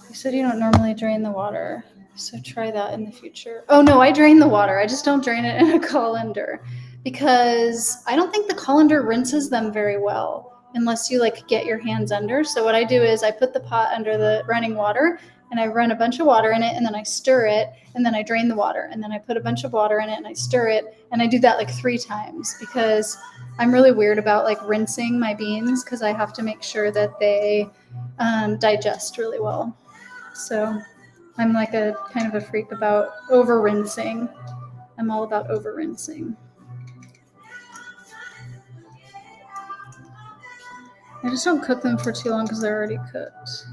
You said you don't normally drain the water, so try that in the future. Oh, no, I drain the water. I just don't drain it in a colander because I don't think the colander rinses them very well unless you get your hands under. So what I do is I put the pot under the running water and I run a bunch of water in it and then I stir it and then I drain the water and then I put a bunch of water in it and I stir it and I do that 3 times because I'm really weird about rinsing my beans because I have to make sure that they digest really well. So I'm a kind of a freak about over rinsing. I'm all about over rinsing. I just don't cook them for too long because they're already cooked.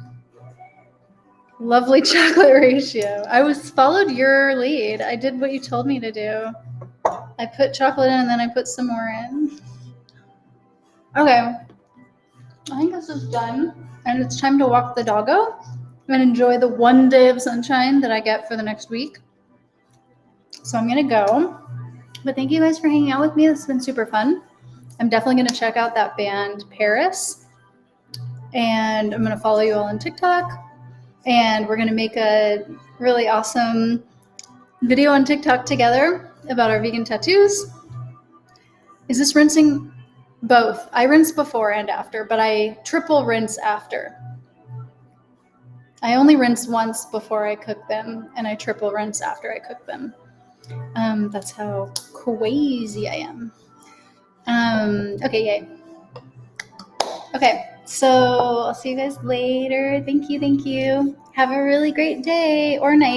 Lovely chocolate ratio. I followed your lead. I did what you told me to do. I put chocolate in and then I put some more in. Okay. I think this is done. And it's time to walk the doggo and enjoy the one day of sunshine that I get for the next week. So I'm going to go. But thank you guys for hanging out with me. This has been super fun. I'm definitely going to check out that band Paris. And I'm going to follow you all on TikTok. And we're going to make a really awesome video on TikTok together about our vegan tattoos. Is this rinsing? Both. I rinse before and after, but I triple rinse after. I only rinse once before I cook them, and I triple rinse after I cook them. That's how crazy I am. Okay, yay. Okay, so I'll see you guys later. Thank you. Have a really great day or night.